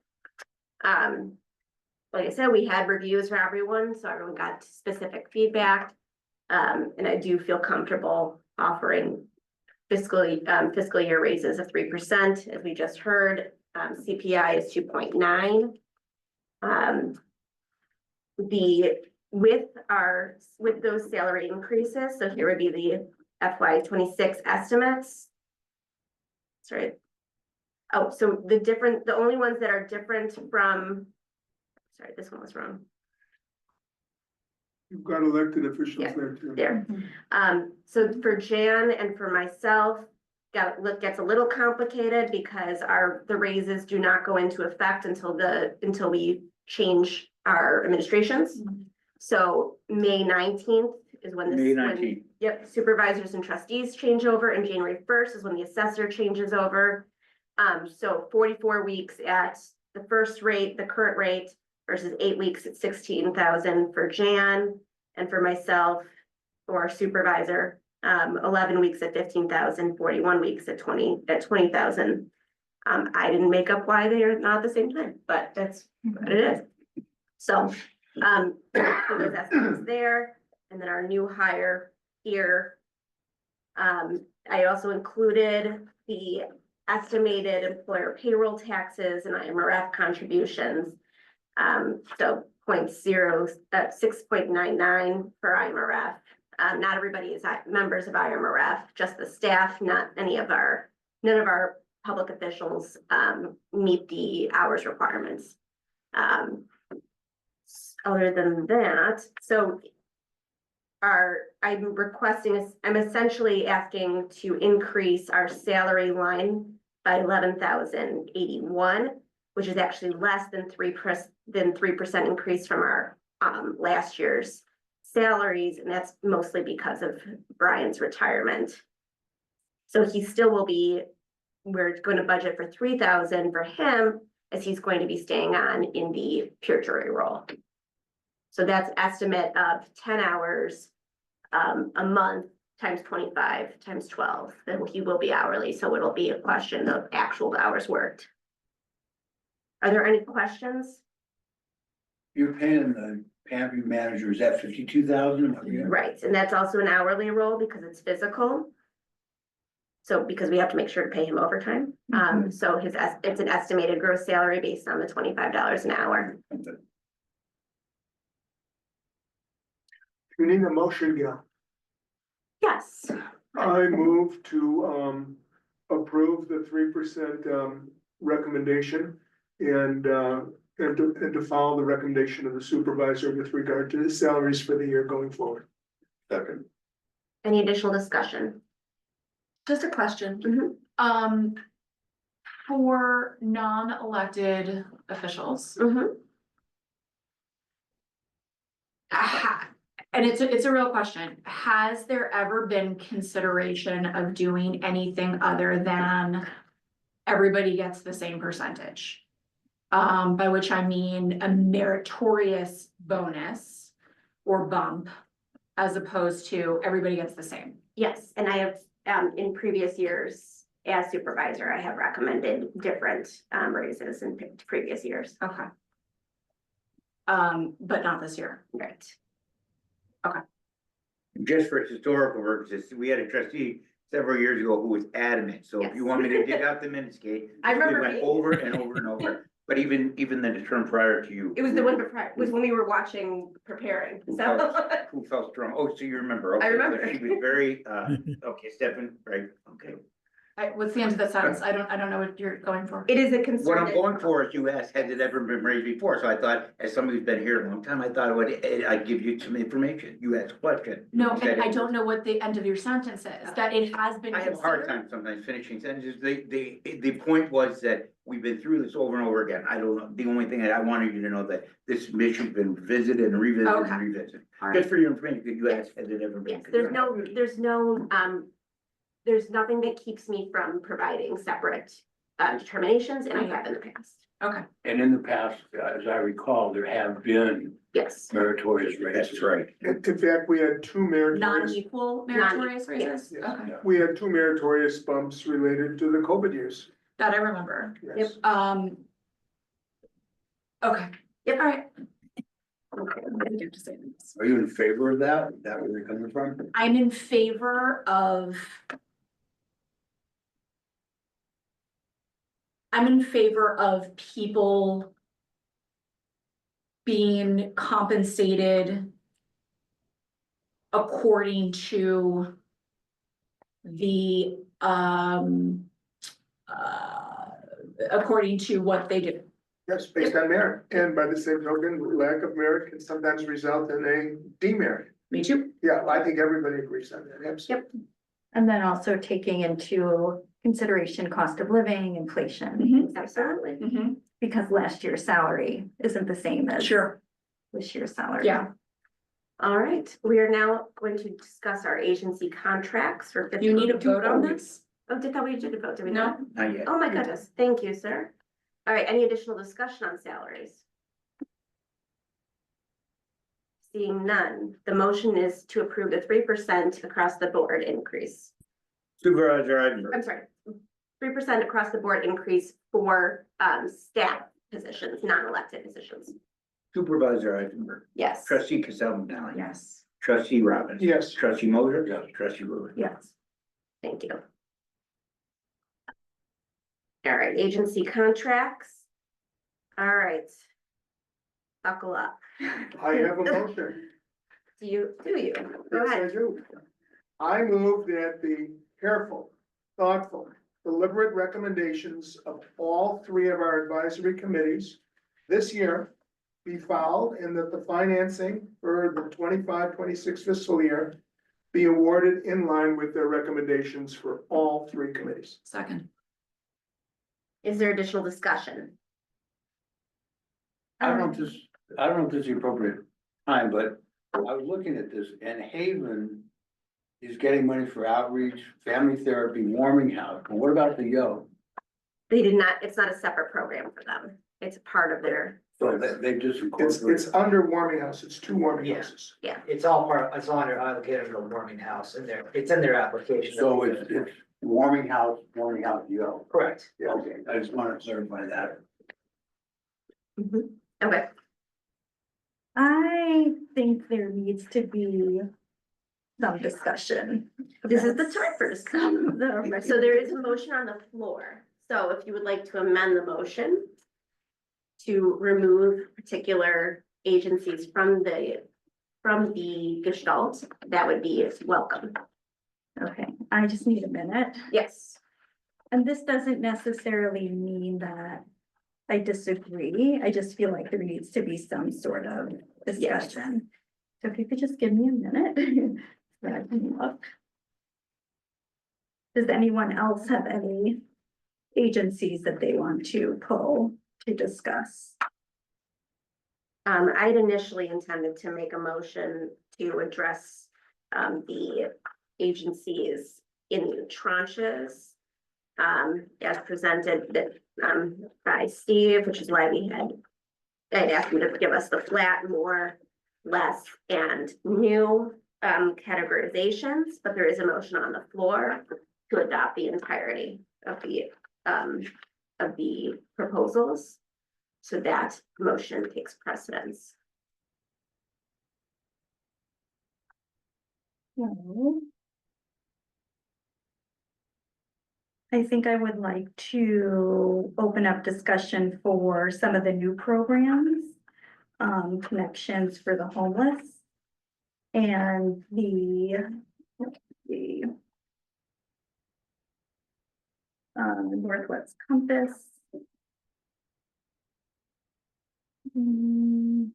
Like I said, we had reviews for everyone, so everyone got specific feedback. And I do feel comfortable offering fiscal year raises of 3%, as we just heard. CPI is 2.9. With those salary increases, so here would be the FY 26 estimates. Sorry. Oh, so the only ones that are different from, sorry, this one was wrong. You've got elected officials Yeah, there too. There. So for Jan and for myself, gets a little complicated because the raises do not go into effect until we change our administrations. So May 19th is when May 19th. Yep, supervisors and trustees change over, and January 1st is when the assessor changes over. So 44 weeks at the first rate, the current rate, versus 8 weeks at 16,000 for Jan, and for myself or supervisor, 11 weeks at 15,000, 41 weeks at 20,000. I didn't make up why they are not at the same time, but that's what it is. So, those estimates there, and then our new hire here. I also included the estimated employer payroll taxes and IMRF contributions. So 6.99 for IMRF. Not everybody is members of IMRF, just the staff, none of our public officials meet the hours requirements. Other than that, so I'm essentially asking to increase our salary line by 11,081, which is actually less than 3% increase from our last year's salaries, and that's mostly because of Brian's retirement. So he still will be, we're going to budget for 3,000 for him, as he's going to be staying on in the pure jury role. So that's estimate of 10 hours a month times 25 times 12. Then he will be hourly, so it'll be a question of actual hours worked. Are there any questions? You're paying the pantry managers at 52,000? Right, and that's also an hourly role because it's physical. So because we have to make sure to pay him overtime. So it's an estimated gross salary based on the $25 an hour. You need a motion, Gail. Yes, I move to approve the 3% recommendation and to follow the recommendation of the supervisor with regard to the salaries for the year going forward. Second. any additional discussion? Just a question, Mhm. for non-elected officials. Mhm. And it's a real question. Has there ever been consideration of doing anything other than everybody gets the same percentage? By which I mean a meritorious bonus or bump, as opposed to everybody gets the same. Yes, and I have, in previous years, as supervisor, I have recommended different raises in previous years. Okay. But not this year. Right. Just for historical purposes, we had a trustee several years ago who was adamant, so if you want me to dig out the minutes, Kate. I remember We went being- over and over and over, but even the term prior to you. It was the one before, was when we were watching, preparing, so. Who felt strong? Oh, so you remember? Okay, remember. so she was very, okay, Stefan, right, okay. what's the end of the sentence? I don't know what you're going for. It is a What concern. I'm going for is you asked, has it ever been raised before? So I thought, as somebody who's been here a long time, I thought I'd give you some information. You asked a question. No, You said and I it- don't know what the end of your sentence is, that it has been I have a hard considered. time sometimes finishing sentences. The point was that we've been through this over and over again. I don't know, the only thing that I wanted you to know that this mission's been visited and revisited Okay. and revisited. All right. Just for your information, because you asked, has it ever been? Yes, there's nothing that keeps me from providing separate determinations, and I have in the past. Okay, And in the past, as I recall, there have been Yes. meritorious raises. That's right. In fact, we had two meritorious, non-equal meritorious raises? yes. Okay, we had two meritorious bumps related to the COVID years. that I remember. Yes. Okay. Yep. All right. Okay, what did you have to say? Are you in favor of that? Is that where you're coming from? I'm in favor of. I'm in favor of people being compensated according to the, according to what they do. Yes, based on merit, and by the same token, lack of merit can sometimes result in a demerit. Me too. Yeah, I think everybody agrees on that, absolutely. And then also taking into consideration cost of living, inflation, Mhm. things like that, Absolutely. Mhm. because last year's salary isn't the same as Sure, this year's salary. yeah. All right, we are now going to discuss our agency contracts for. You need a vote on this? Oh, thought we did a vote, did we No. not? Not yet. Oh, my goodness, thank you, sir. All right, any additional discussion on salaries? Seeing none, the motion is to approve the 3% across the board increase. Supervisor I'm Eisenberg, sorry, 3% across the board increase for staff positions, non-elected positions. Supervisor Eisenberg, Yes. trustee Cassell McNally. Yes. Trustee Robbins. Yes. Trustee Moser. Yes. Trustee Lewis. Yes. Thank you. All right, agency contracts. All right. Buckle up. I have a motion. Do you? Go Yes, I ahead. do. I move that the careful, thoughtful, deliberate recommendations of all three of our advisory committees this year be followed, and that the financing for the 25-26 fiscal year be awarded in line with their recommendations for all three committees. Second. Is there additional discussion? I don't know if this is the appropriate time, but I was looking at this and Haven is getting money for outreach, family therapy, warming house. And what about the Yo? They did not, it's not a separate program for them. It's a part of their, So they just It's incorporated. under warming house, it's two warming Yeah. houses. It's all allocated to the warming house in there, it's in their application. So it's warming house, Yo. Correct. Okay, I just want to clarify that. okay, I think there needs to be some discussion. this is the time for discussion. The So there is a motion on the floor. So if you would like to amend the motion to remove particular agencies from the gestalt, that would be welcome. Okay, I just need a minute. Yes. And this doesn't necessarily mean that I disagree. I just feel like there needs to be some sort of discussion. So if you could just give me a minute. That I can look. Does anyone else have any agencies that they want to pull to discuss? I'd initially intended to make a motion to address the agencies in tranches. As presented by Steve, which is why I'd asked you to give us the flat, more, less, and new categorizations, but there is a motion on the floor to adopt the entirety of the proposals. So that motion takes precedence. No. I think I would like to open up discussion for some of the new programs, connections for the homeless. And the Northwest Compass. Hmm.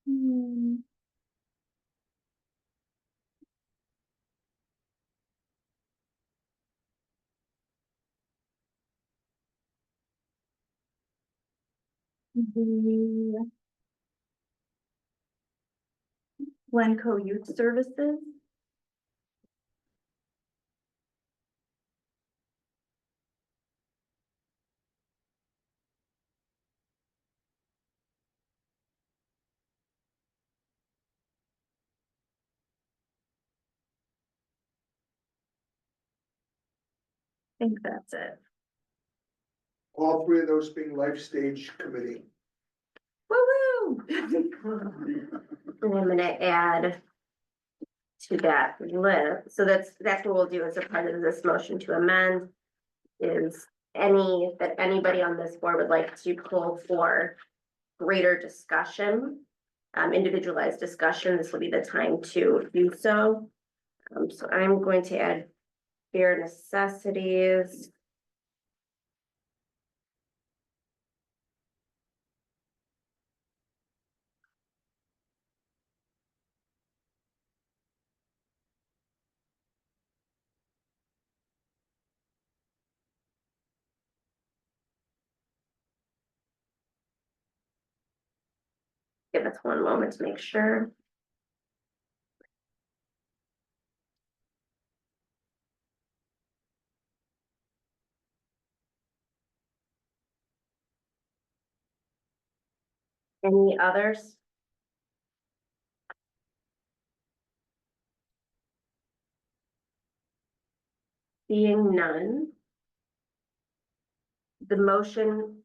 Hmm. The Glencoe Youth Services. I think that's it. All three of those being Life Stage Committee. Woo-woo! And I'm gonna add to that list, so that's what we'll do as a part of this motion to amend. Is that anybody on this board would like to pull for greater discussion. Individualized discussion, this will be the time to do so. So I'm going to add bare necessities. Give us one moment to make sure. Any others? Being none. The motion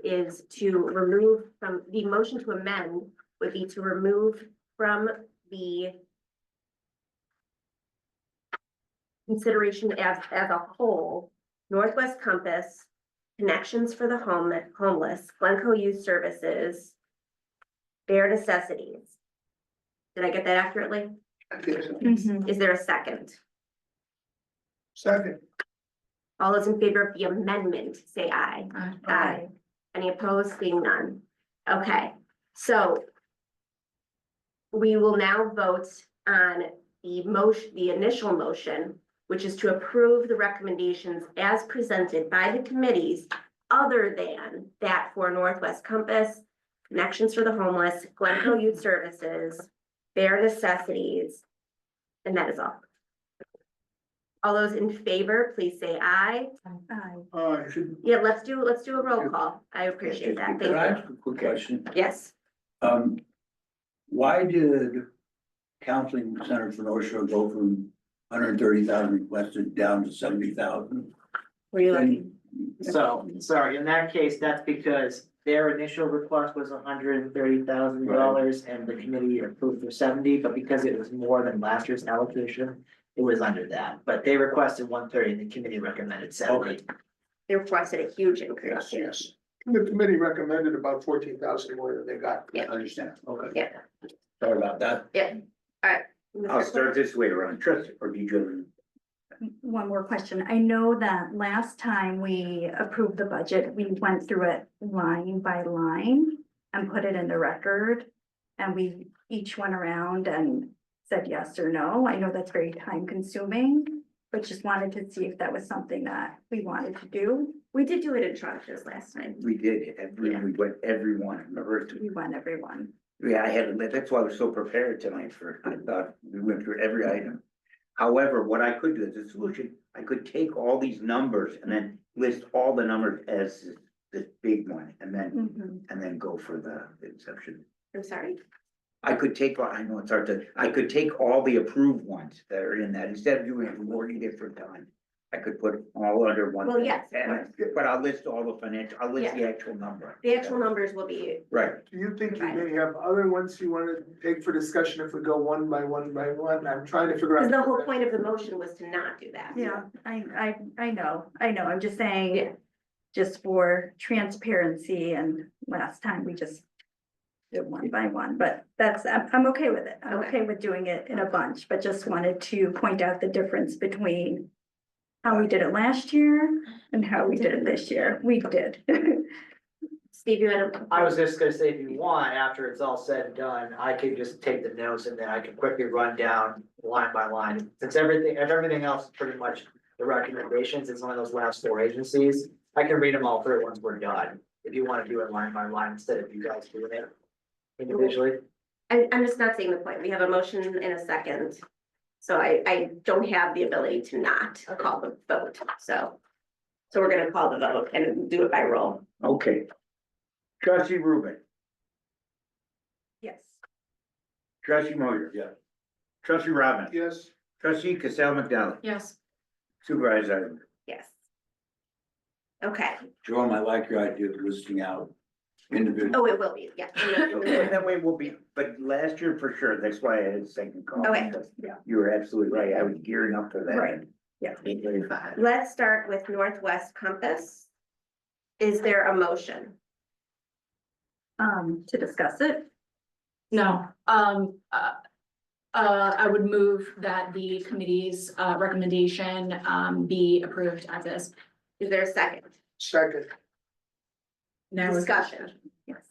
is to remove from, the motion to amend would be to remove from the consideration as a whole, Northwest Compass, Connections for the Homeless, Glencoe Youth Services, bare necessities. Did I get that accurately? I think so. Mhm. Is there a second? Second, All those in favor of the amendment, say aye. Aye. Any opposed, seeing none? Okay, so we will now vote on the motion, the initial motion, which is to approve the recommendations as presented by the committees, other than that for Northwest Compass, Connections for the Homeless, Glencoe Youth Services, bare necessities, and that is all. All those in favor, please say aye. Aye. should, Yeah, let's do a roll call. I appreciate that. Can I Thank ask a quick question? you. Yes. Why did Counseling Center for North Shore go from 130,000 requested down to 70,000? Were you looking? So, sorry, in that case, that's because their initial request was $130,000 and the committee approved for 70, but because it was more than last year's allocation, it was under that, but they requested 130 and the committee recommended 70. They requested a huge increase. yes. The committee recommended about 14,000 more than they got. I understand, okay. Yeah, Sorry about that. yeah. All right. I'll start this way around, trust, or did you? One more question. I know that last time we approved the budget, we went through it line by line and put it in the record. And we each went around and said yes or no. I know that's very time consuming, but just wanted to see if that was something that we wanted to do. We did do it in tranches last time. We did, we went everyone, remember? We won everyone. Yeah, that's why I was so prepared tonight I thought we went through every item. However, what I could do as a solution, I could take all these numbers and then list all the numbers as this big one and then go for the exception. I'm sorry. I could take, I know it's hard to, I could take all the approved ones that are in that, instead of doing it 40 different times. I could put all under one. Well, thing. yes, of And but I'll list all the financial, I'll list the actual number. The actual numbers will be, Right, Do you think you may have other ones you want to take for discussion if we go one by one by one? I'm trying to figure out. because the whole point of the motion was to not do that. Yeah, I know. I'm just saying, Yeah. just for transparency, and last time we just it one by one, but that's, I'm okay with it. I'm okay with doing it in a bunch, but just wanted to point out the difference between how we did it last year and how we did it this year. We did. Steve, you had a. I was just gonna say, if you want, after it's all said and done, I could just take the notes and then I can quickly run down line by line. Since everything else is pretty much the recommendations, it's one of those last four agencies. I can read them all through once we're done, if you wanna do it line by line instead of you guys doing it individually. I'm just not seeing the point. We have a motion in a second. So I don't have the ability to not call the vote, so. So we're gonna call the vote and do it by roll. Okay. Trustee Rubin, Yes. trustee Moser. Yeah. Trustee Robin. Yes, Trustee Cassell McDowell. Yes. Supervisor Eisenberg. Yes. Okay, Jerome, I like your idea of listing out individual. oh, it will be, yeah. And that way we'll be, but last year for sure, that's why I had a second call. Okay. because Yeah. You were absolutely right, I was gearing up for that. Right, yeah. 8:35. Let's start with Northwest Compass. Is there a motion? To discuss it. No, I would move that the committee's recommendation be approved as is. Is there a second? second, Now is- Discussion. Yes.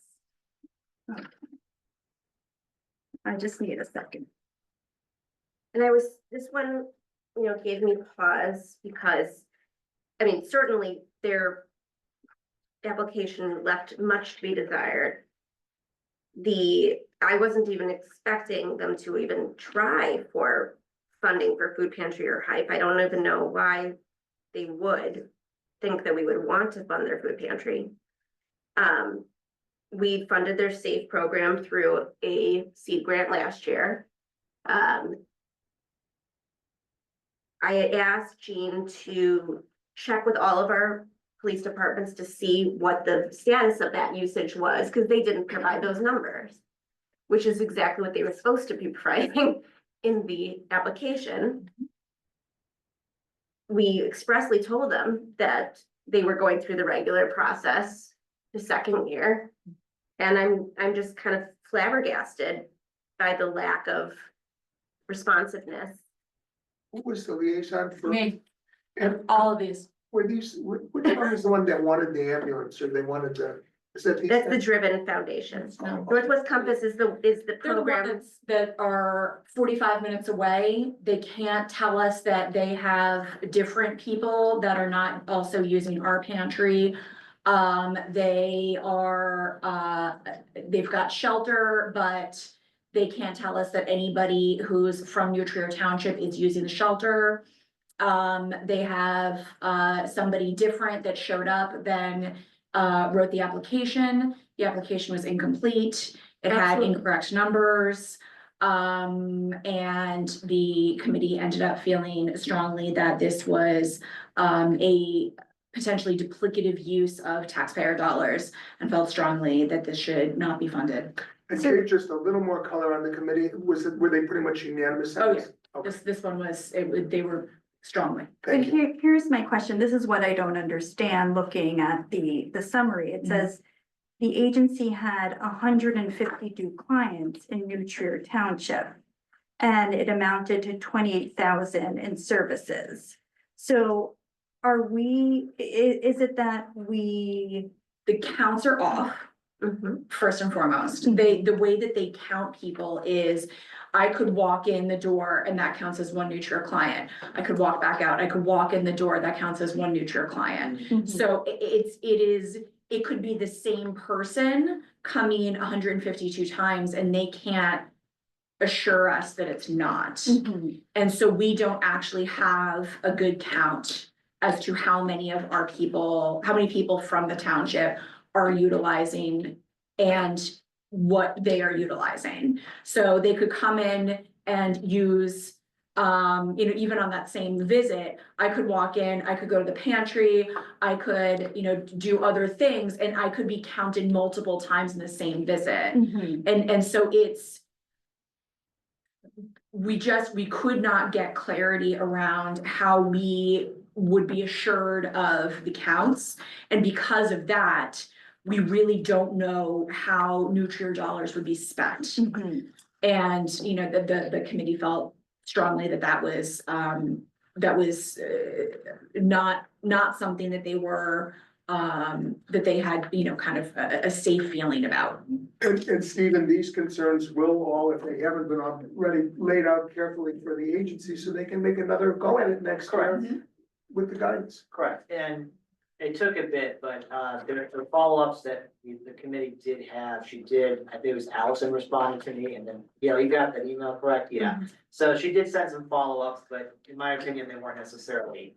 Okay. I just need a second. And this one, gave me pause because, I mean, certainly their application left much to be desired. I wasn't even expecting them to even try for funding for food pantry or hype. I don't even know why they would think that we would want to fund their food pantry. We funded their SAFE program through a seed grant last year. I had asked Jean to check with all of our police departments to see what the status of that usage was, because they didn't provide those numbers, which is exactly what they were supposed to be providing in the application. We expressly told them that they were going through the regular process the second year. And I'm just kind of flabbergasted by the lack of responsiveness. who was the liaison for? Me, And all of these. were these, which one was the one that wanted the ambulance, or they wanted the, is that? That's the Driven Foundation. No. Northwest Compass is the They're the program. ones that are 45 minutes away. They can't tell us that they have different people that are not also using our pantry. They are, they've got shelter, but they can't tell us that anybody who's from New Trier Township is using the shelter. They have, somebody different that showed up, then, wrote the application. The application was incomplete. It had Absolutely. incorrect numbers. And the committee ended up feeling strongly that this was, a potentially duplicative use of taxpayer dollars, and felt strongly that this should not be funded. And give just a little more color on the committee, were they pretty much unanimous? on Oh, this? Okay, This one was, they were strongly. So thank you. here's my question. This is what I don't understand, looking at the summary. It says the agency had 152 clients in New Trier Township, and it amounted to 28,000 in services. So are we, is it that we, The counts are off. Mhm. First and foremost, the way that they count people is, I could walk in the door and that counts as one New Trier client. I could walk back out, I could walk in the door, that counts as one New Trier client. So it could be the same person coming 152 times and they can't assure us that it's not. Mhm. And so we don't actually have a good count as to how many of our people, how many people from the township are utilizing and what they are utilizing. So they could come in and use, even on that same visit, I could walk in, I could go to the pantry, I could, do other things, and I could be counted multiple times in the same visit. Mhm. And so we could not get clarity around how we would be assured of the counts. And because of that, we really don't know how nuclear dollars would be spent. And, you know, the committee felt strongly that that was not something that they were, that they had, you know, kind of a safe feeling about. And Stephen, these concerns will all, if they haven't been already laid out carefully for the agency, so they can make another go at it next year with the guidance. Correct, and it took a bit, but there were follow-ups that the committee did have. She did, I think it was Allison responded to me, and then, you know, you got that email correct? Yeah. So she did send some follow-ups, but in my opinion, they weren't necessarily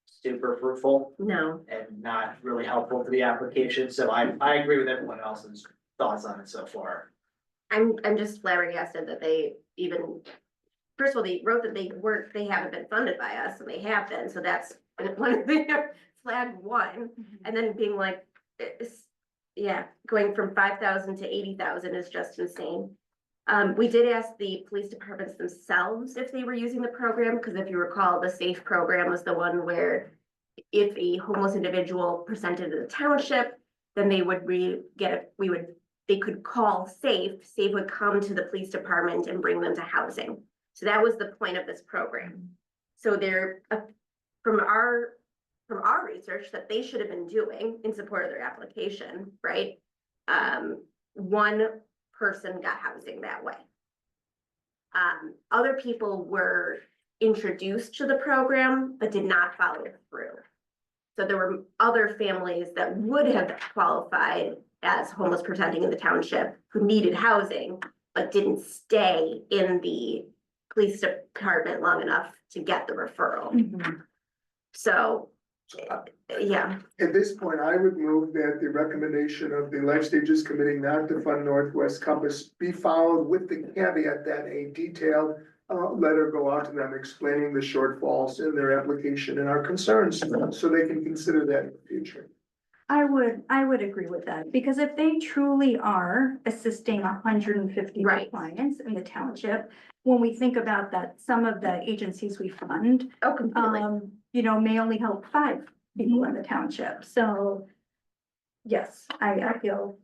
super fruitful No, and not really helpful to the application. So I agree with everyone else's thoughts on it so far. I'm just flabbergasted that they even, first of all, they wrote that they haven't been funded by us, and they have been, so that's one of the flag one, and then being like, yeah, going from 5,000 to 80,000 is just insane. We did ask the police departments themselves if they were using the program, because if you recall, the SAFE program was the one where if a homeless individual presented to the township, then they would they could call SAFE. SAFE would come to the police department and bring them to housing. So that was the point of this program. So they're, from our research that they should have been doing in support of their application, right? One person got housing that way. Other people were introduced to the program, but did not follow through. So there were other families that would have qualified as homeless presenting in the township who needed housing, but didn't stay in the police department long enough to get the referral. So, yeah. At this point, I would move that the recommendation of the Life Stages Committee not to fund Northwest Compass be followed with the caveat that a detailed letter go out to them explaining the shortfalls in their application and our concerns, so they can consider that in the future. I would agree with that, because if they truly are assisting 150 Right. clients in the township, when we think about that, some of the agencies we fund, Oh, completely. you know, may only help 5 people in the township, so. Yes, I feel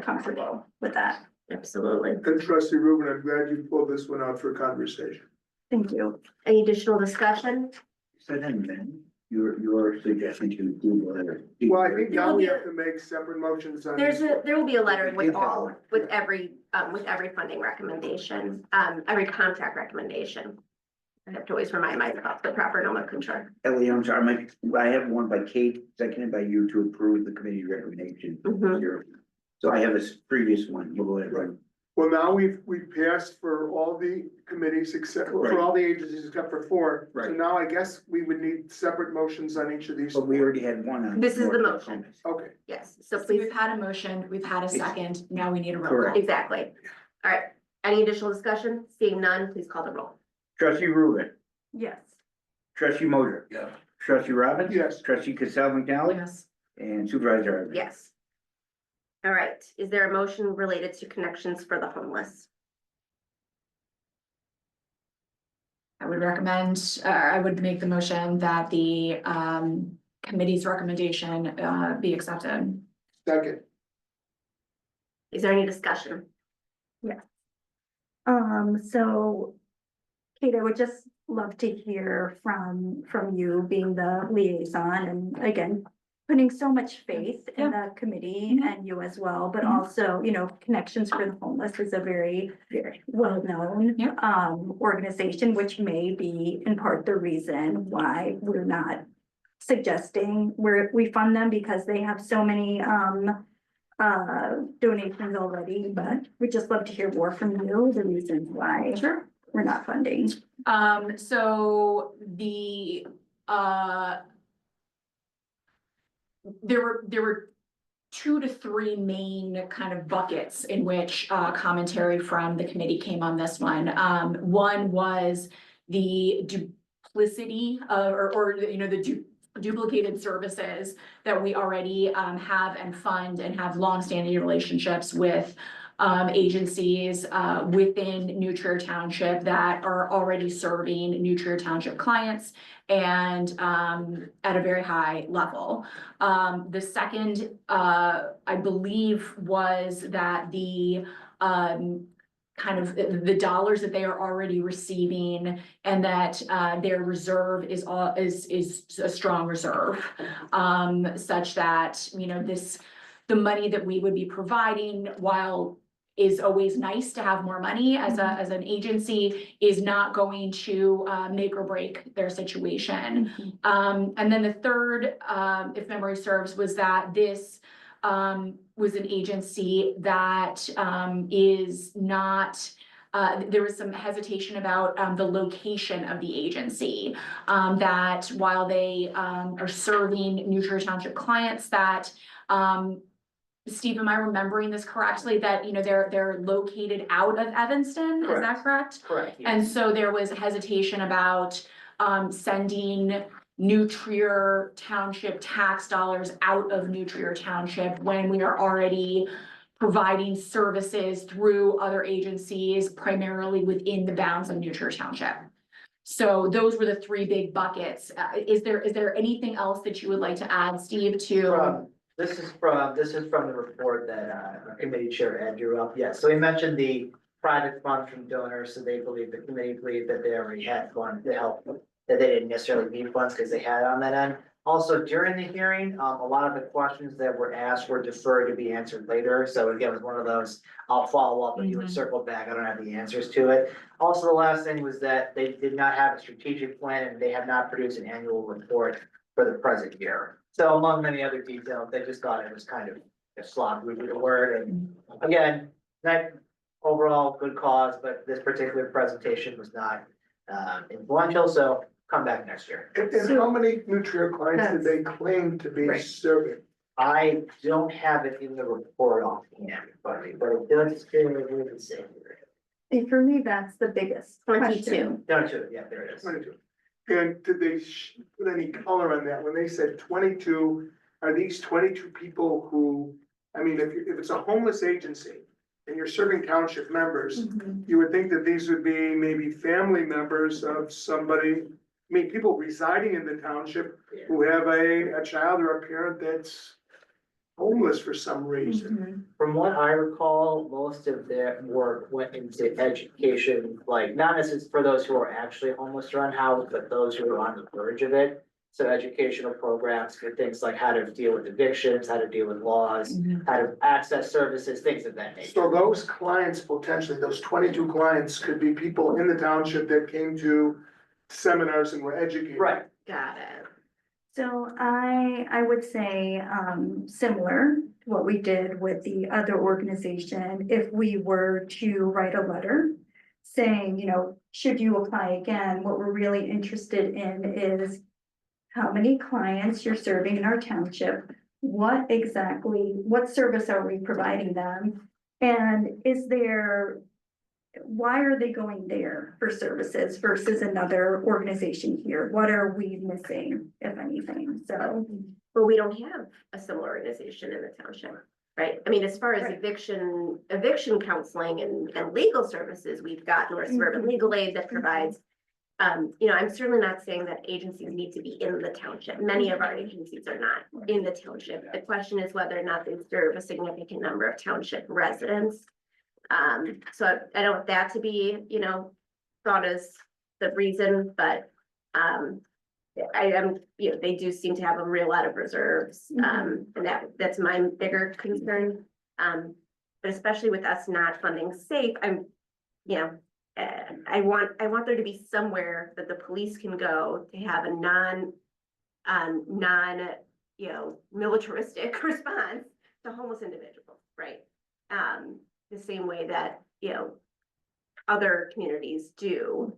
comfortable with that, Absolutely. And trustee Rubin, I'm glad you pulled this one out for conversation. thank you. Any additional discussion? So then, you're suggesting to do whatever. Well, I think now we have to make separate motions on. There will be a letter with every funding recommendation, every contract recommendation. I have to always remind myself the proper nomenclature. Ellie, I'm sorry, I have one by Kate, seconded by you to approve the committee recommendation. Mhm. So I have a previous one, we'll go ahead, right? Well, now we've passed for all the committees except, for all the agencies except for 4. So Right. now I guess we would need separate motions on each of these. But we already had one on. This is the Northwest motion. Compass. Okay, Yes, so So please, we've had a motion, we've had a second, now we need a roll Correct. call. exactly. All right, any additional discussion? Seeing none, please call the roll. Trustee Rubin, Yes. trustee Moser, Yeah. trustee Robbins. yes. Trustee Cassell McDowell. Yes. And Supervisor Arthur. Yes. All right, is there a motion related to connections for the homeless? I would recommend, I would make the motion that the committee's recommendation be accepted. Second, Is there any discussion? So Kate, I would just love to hear from you being the liaison, and again, putting so much faith in the committee and you as well, but also, you know, Connections for the Homeless is a very, very well-known Yep. organization, which may be in part the reason why we're not suggesting we fund them, because they have so many donations already, but we'd just love to hear more from you, the reasons why Sure. we're not funding. So the there were 2 to 3 main kind of buckets in which commentary from the committee came on this one. One was the duplicity or you know, the duplicated services that we already have and fund and have longstanding relationships with agencies within New Trier Township that are already serving New Trier Township clients and at a very high level. The second, I believe, was that the kind of the dollars that they are already receiving and that their reserve is a strong reserve. Such that, you know, the money that we would be providing, while is always nice to have more money as an agency, is not going to make or break their situation. And then the third, if memory serves, was that this was an agency that is not, there was some hesitation about the location of the agency. That while they are serving New Trier Township clients, that Steve, am I remembering this correctly? That, you know, they're located out of Evanston, is that correct? Correct. And so there was hesitation about sending New Trier Township tax dollars out of New Trier Township when we are already providing services through other agencies, primarily within the bounds of New Trier Township. So those were the three big buckets. Is there anything else that you would like to add, Steve, to? This is from the report that our committee chair Ed drew up. Yes, so we mentioned the private funds from donors, so the committee believed that they already had funds to help, that they didn't necessarily need funds because they had it on that end. Also, during the hearing, a lot of the questions that were asked were deferred to be answered later. So again, it was one of those, I'll follow up and you would circle back. I don't have the answers to it. Also, the last thing was that they did not have a strategic plan and they have not produced an annual report for the present year. So among many other details, they just thought it was kind of a slog would be the word. And again, that overall good cause, but this particular presentation was not influential. So come back next year. And how many New Trier clients did they claim to be serving? I don't have it in the report offhand, but it does feel like we can say. And for me, that's the biggest 22. question. Yeah, there it is. 22. And did they put any color on that? When they said 22, are these 22 people who, I mean, if it's a homeless agency and you're serving township members, you would think that these would be maybe family members of somebody. I mean, people residing in the township who have a child or a parent that's homeless for some reason. From what I recall, most of their work went into education, like not necessarily for those who are actually homeless or unhoused, but those who are on the verge of it. So educational programs for things like how to deal with evictions, how to deal with laws, how to access services, things of that nature. So those clients, potentially, those 22 clients could be people in the township that came to seminars and were educated. Right. Got it. So I would say, similar to what we did with the other organization, if we were to write a letter saying, you know, should you apply again, what we're really interested in is how many clients you're serving in our township, what service are we providing them? And why are they going there for services versus another organization here? What are we missing, if anything? So, Well, we don't have a similar organization in the township, right? I mean, as far as Right. eviction counseling and legal services, we've got North Suburban Legal Aid that provides. You know, I'm certainly not saying that agencies need to be in the township. Many of our agencies are not in the township. The question is whether or not they serve a significant number of township residents. So I don't want that to be, you know, thought as the reason, but, I am, you know, they do seem to have a real lot of reserves, and that's my bigger concern. But especially with us not funding SAFE, you know, I want there to be somewhere that the police can go to have a non, you know, militaristic response to homeless individuals, right? The same way that, you know, other communities do,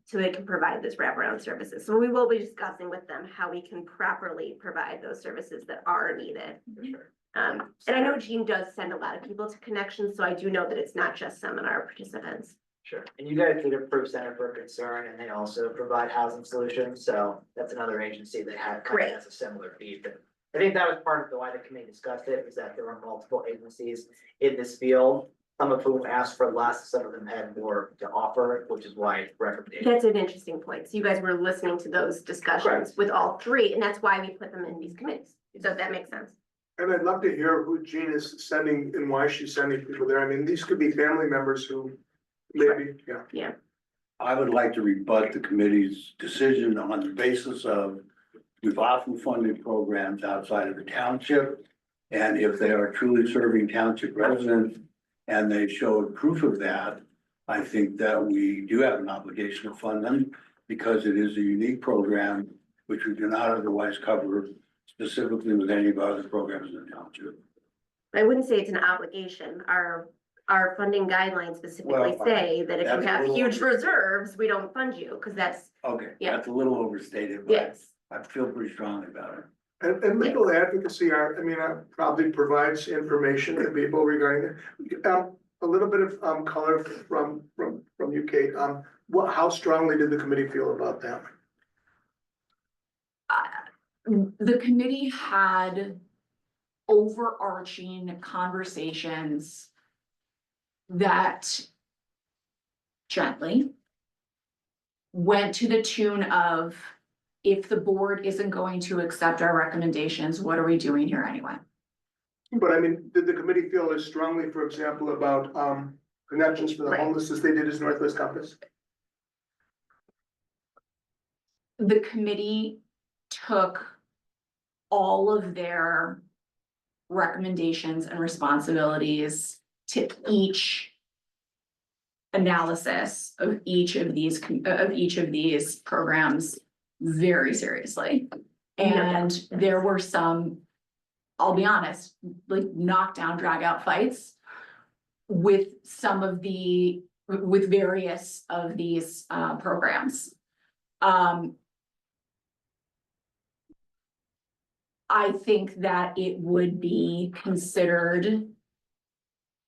so they can provide those wraparound services. So we will be discussing with them how we can properly provide those services that are needed. For sure. And I know Jean does send a lot of people to Connections, so I do know that it's not just seminar participants. Sure. And you guys did approve Center for Concern and they also provide housing solutions. So that's another agency that kind Great. of has a similar need, but I think that was part of the why the committee discussed it, is that there were multiple agencies in this field. Some of whom asked for less, some of them had more to offer, which is why it's recommended. That's an interesting point. So you guys were listening to those discussions Correct. with all three, and that's why we put them in these committees. So that makes sense. And I'd love to hear who Jean is sending and why she's sending people there. I mean, these could be family members who maybe, yeah. I would like to rebut the committee's decision on the basis of we've often funded programs outside of the township. And if they are truly serving township residents and they showed proof of that, I think that we do have an obligation to fund them because it is a unique program which we do not otherwise cover specifically with any of our other programs in the township. I wouldn't say it's an obligation. Our funding guidelines specifically Well, say that if you that's a have little- huge reserves, we don't fund you, because that's, Okay, Yeah. that's a little overstated, but yes. I feel pretty strongly about it. And legal advocacy probably provides information to people regarding it. A little bit of color from you, Kate. How strongly did the committee feel about that? The committee had overarching conversations that gently went to the tune of, if the board isn't going to accept our recommendations, what are we doing here anyway? But I mean, did the committee feel as strongly, for example, about connections for the Right. homeless as they did as Northwest Compass? The committee took all of their recommendations and responsibilities to each analysis of each of these programs very seriously. And there were some, I'll be honest, like knockdown, drag out fights with with various of these programs. I think that it would be considered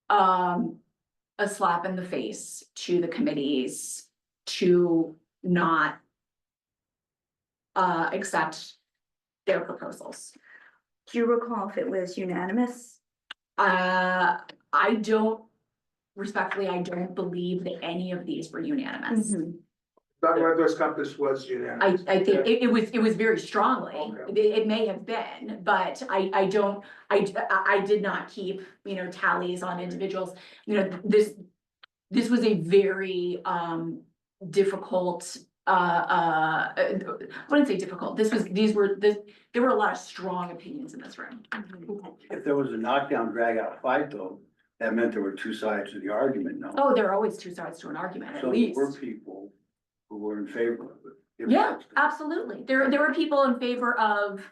a slap in the face to the committees to not accept their proposals. Do you recall if it was unanimous? I don't, respectfully, I don't believe that any of these were unanimous. That Northwest Compass was unanimous. I think it was very strongly, Okay. it may have been, but I did not keep, tallies on individuals. This was a very difficult, I wouldn't say difficult, there were a lot of strong opinions in this room. If there was a knockdown, drag out fight though, that meant there were two sides to the argument, no? Oh, there are always two sides to an argument, at So there least. were people who were in favor of it. If Yeah, that's the- absolutely. There were people in favor of,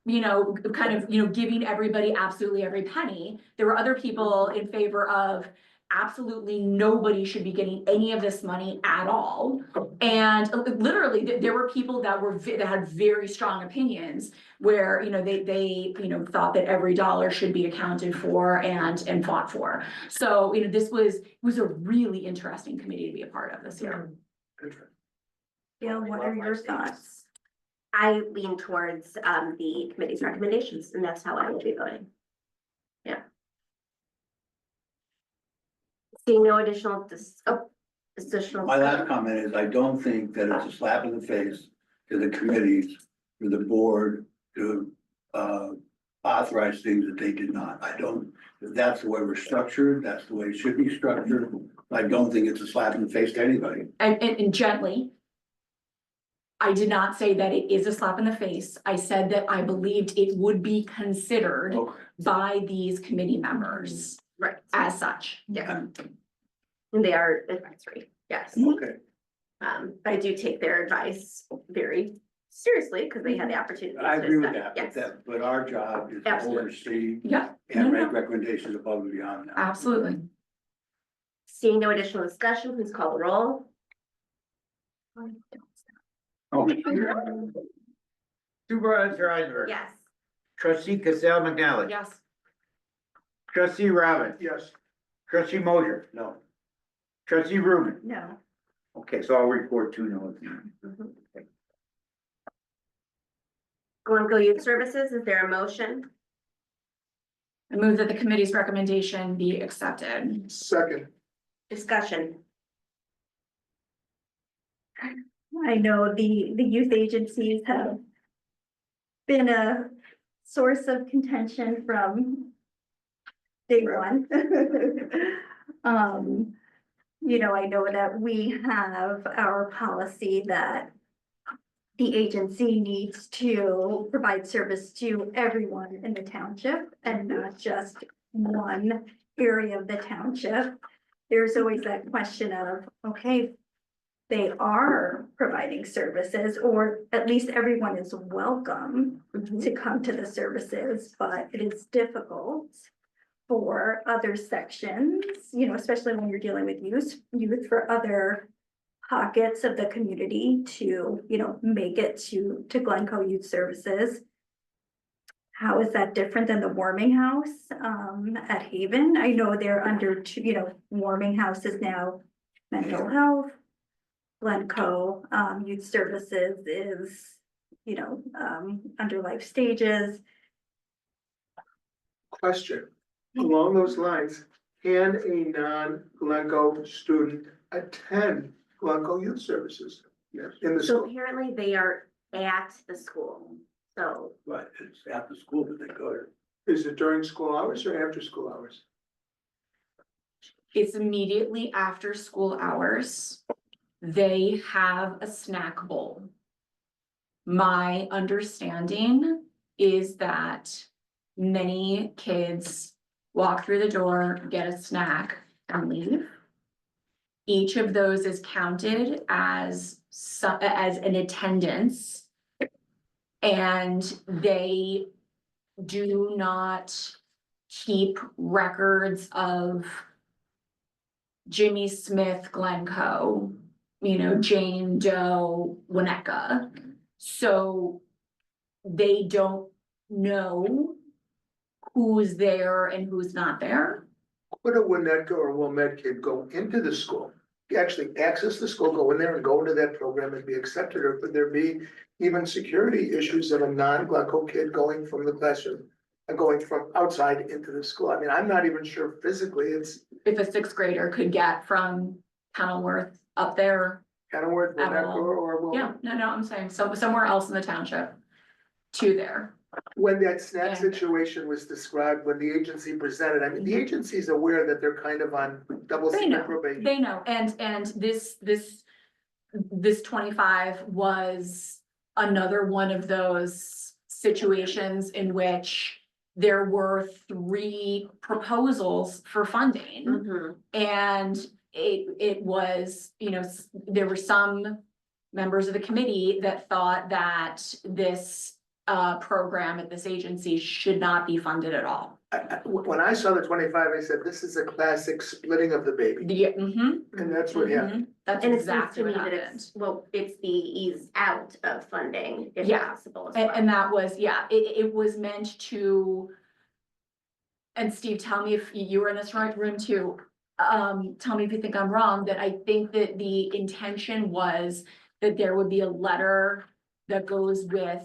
giving everybody absolutely every penny. There were other people in favor of absolutely nobody should be getting any of this money at all. And literally, there were people that had very strong opinions where, they thought that every dollar should be accounted for and fought for. So, this was a really interesting committee to be a part of this year. Gail, what are your thoughts? I lean towards the committee's recommendations, and that's how I will be voting. Yeah. Seeing no additional additional. My last comment is I don't think that it's a slap in the face to the committees, for the board to authorize things that they did not. I don't, that's the way we're structured, that's the way it should be structured. I don't think it's a slap in the face to anybody. And gently, I did not say that it is a slap in the face. I said that I believed it would be considered Okay. by these committee members Right, as such. yeah. And they are advisory, yes. Okay. I do take their advice very seriously, because they had the opportunity. I to agree with discuss. that, but our job is to Absolutely. oversee Yeah, and No, no. make recommendations above and beyond that. absolutely. Seeing no additional discussion, please call the roll. Supervisor Eisner. Yes. Trustee Cassell McNally. Yes. Trustee Robin. Yes. Trustee Mosier. No. Trustee Rubin. No. Okay, so I'll report two no's. Glencoe Youth Services, is there a motion? I move that the committee's recommendation be accepted. Second, Discussion. I know the youth agencies have been a source of contention from day one. I know that we have our policy that the agency needs to provide service to everyone in the township and not just one area of the township. There's always that question of, okay, they are providing services, or at least everyone is welcome to come to the services, but it is difficult for other sections, especially when you're dealing with youth for other pockets of the community to, make it to Glencoe Youth Services. How is that different than the warming house at Haven? I know they're under, warming house is now mental health. Glencoe Youth Services is, under life stages. question, along those lines, can a non-Glencoe student attend Glencoe Youth Services? Yes. In the So school? apparently they are at the school, so But it's at the school that they go to. Is it during school hours or after school hours? It's immediately after school hours. They have a snack bowl. My understanding is that many kids walk through the door, get a snack and leave. Each of those is counted as an attendance. And they do not keep records of Jimmy Smith, Glencoe, Jane Doe, Winnetka. So they don't know who's there and who's not there. Could a Winnetka or Wilmette kid go into the school, actually access the school, go in there and go into that program and be accepted? Or could there be even security issues of a non-Glencoe kid going from the classroom, going from outside into the school? I mean, I'm not even sure physically it's If a sixth grader could get from Kenilworth up there, Kenilworth, Winnetka, or Wilmette. yeah, no, I'm saying somewhere else in the township to there. When that snack Yeah. situation was described, when the agency presented, I mean, the agency's aware that they're kind of on double They secret know, probation. they know, and this 25 was another one of those situations in which there were 3 proposals for funding. And it was, there were some members of the committee that thought that this program at this agency should not be funded at all. When I saw the 25, I said, this is a classic splitting of the baby, and that's what happened. That's and it seems exactly to me what that happened. it's the ease out of funding if Yeah. possible as well. And that was, it was meant to. And Steve, tell me if you were in this room too. Tell me if you think I'm wrong, that I think that the intention was that there would be a letter that goes with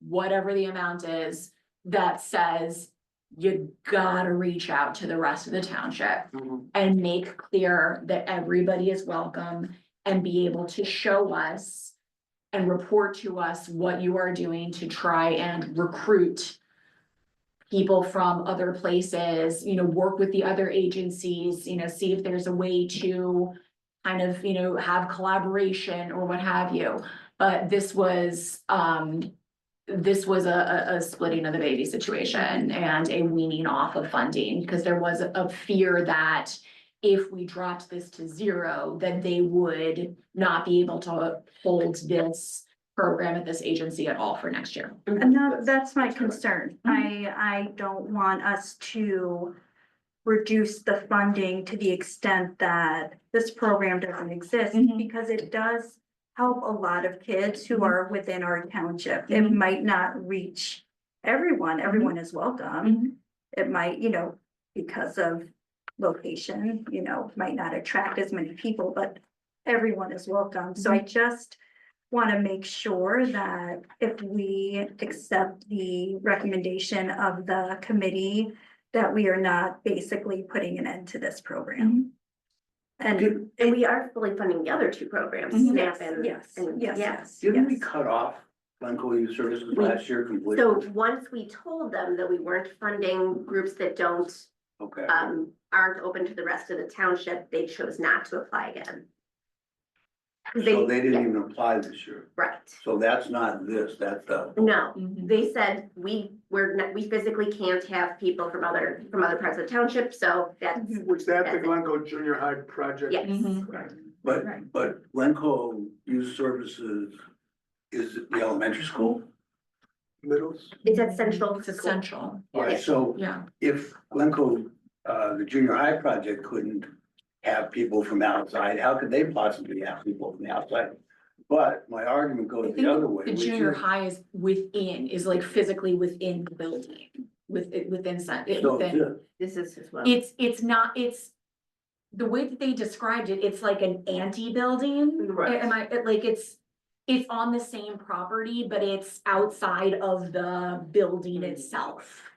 whatever the amount is that says you gotta reach out to the rest of the township and make clear that everybody is welcome and be able to show us and report to us what you are doing to try and recruit people from other places, work with the other agencies, see if there's a way to kind of, have collaboration or what have you. But this was a splitting of the baby situation and a weaning off of funding, because there was a fear that if we dropped this to 0, then they would not be able to hold this program at this agency at all for next year. And that's my concern. I don't want us to reduce the funding to the extent that this program doesn't exist, because it does help a lot of kids who are within our township. It might not reach everyone. Everyone is welcome. It might, because of location, might not attract as many people, but everyone is welcome. So I just want to make sure that if we accept the recommendation of the committee, that we are not basically putting an end to this program. And And we are fully funding the other two programs, Mhm. SNAP Yes, and. yes, and- yes, yeah. yes. Didn't we yes. cut off Glencoe Youth Services We- last year completely? So once we told them that we weren't funding groups that don't, Okay, aren't open to the rest of the township, they chose not to apply again. so they didn't yeah, even apply this year. Right, So that's not this, that's the, no, Mhm. they said we physically can't have people from other parts of the township, so that's, Was that the That's it. Glencoe Junior High project? yes. Mhm. but Glencoe Youth Services is the elementary school? Middles? It's at Central. It's School. essential, All right, Yeah. so yeah. if Glencoe, the junior high project couldn't have people from outside, how could they possibly have people from the outside? But my argument I goes think the other way, the which junior is, high is like physically within the building, within. so within- this, This is as well. It's not, the way that they described it, it's like an anti-building. Right. Am I, like, it's on the same property, but it's outside of the building itself.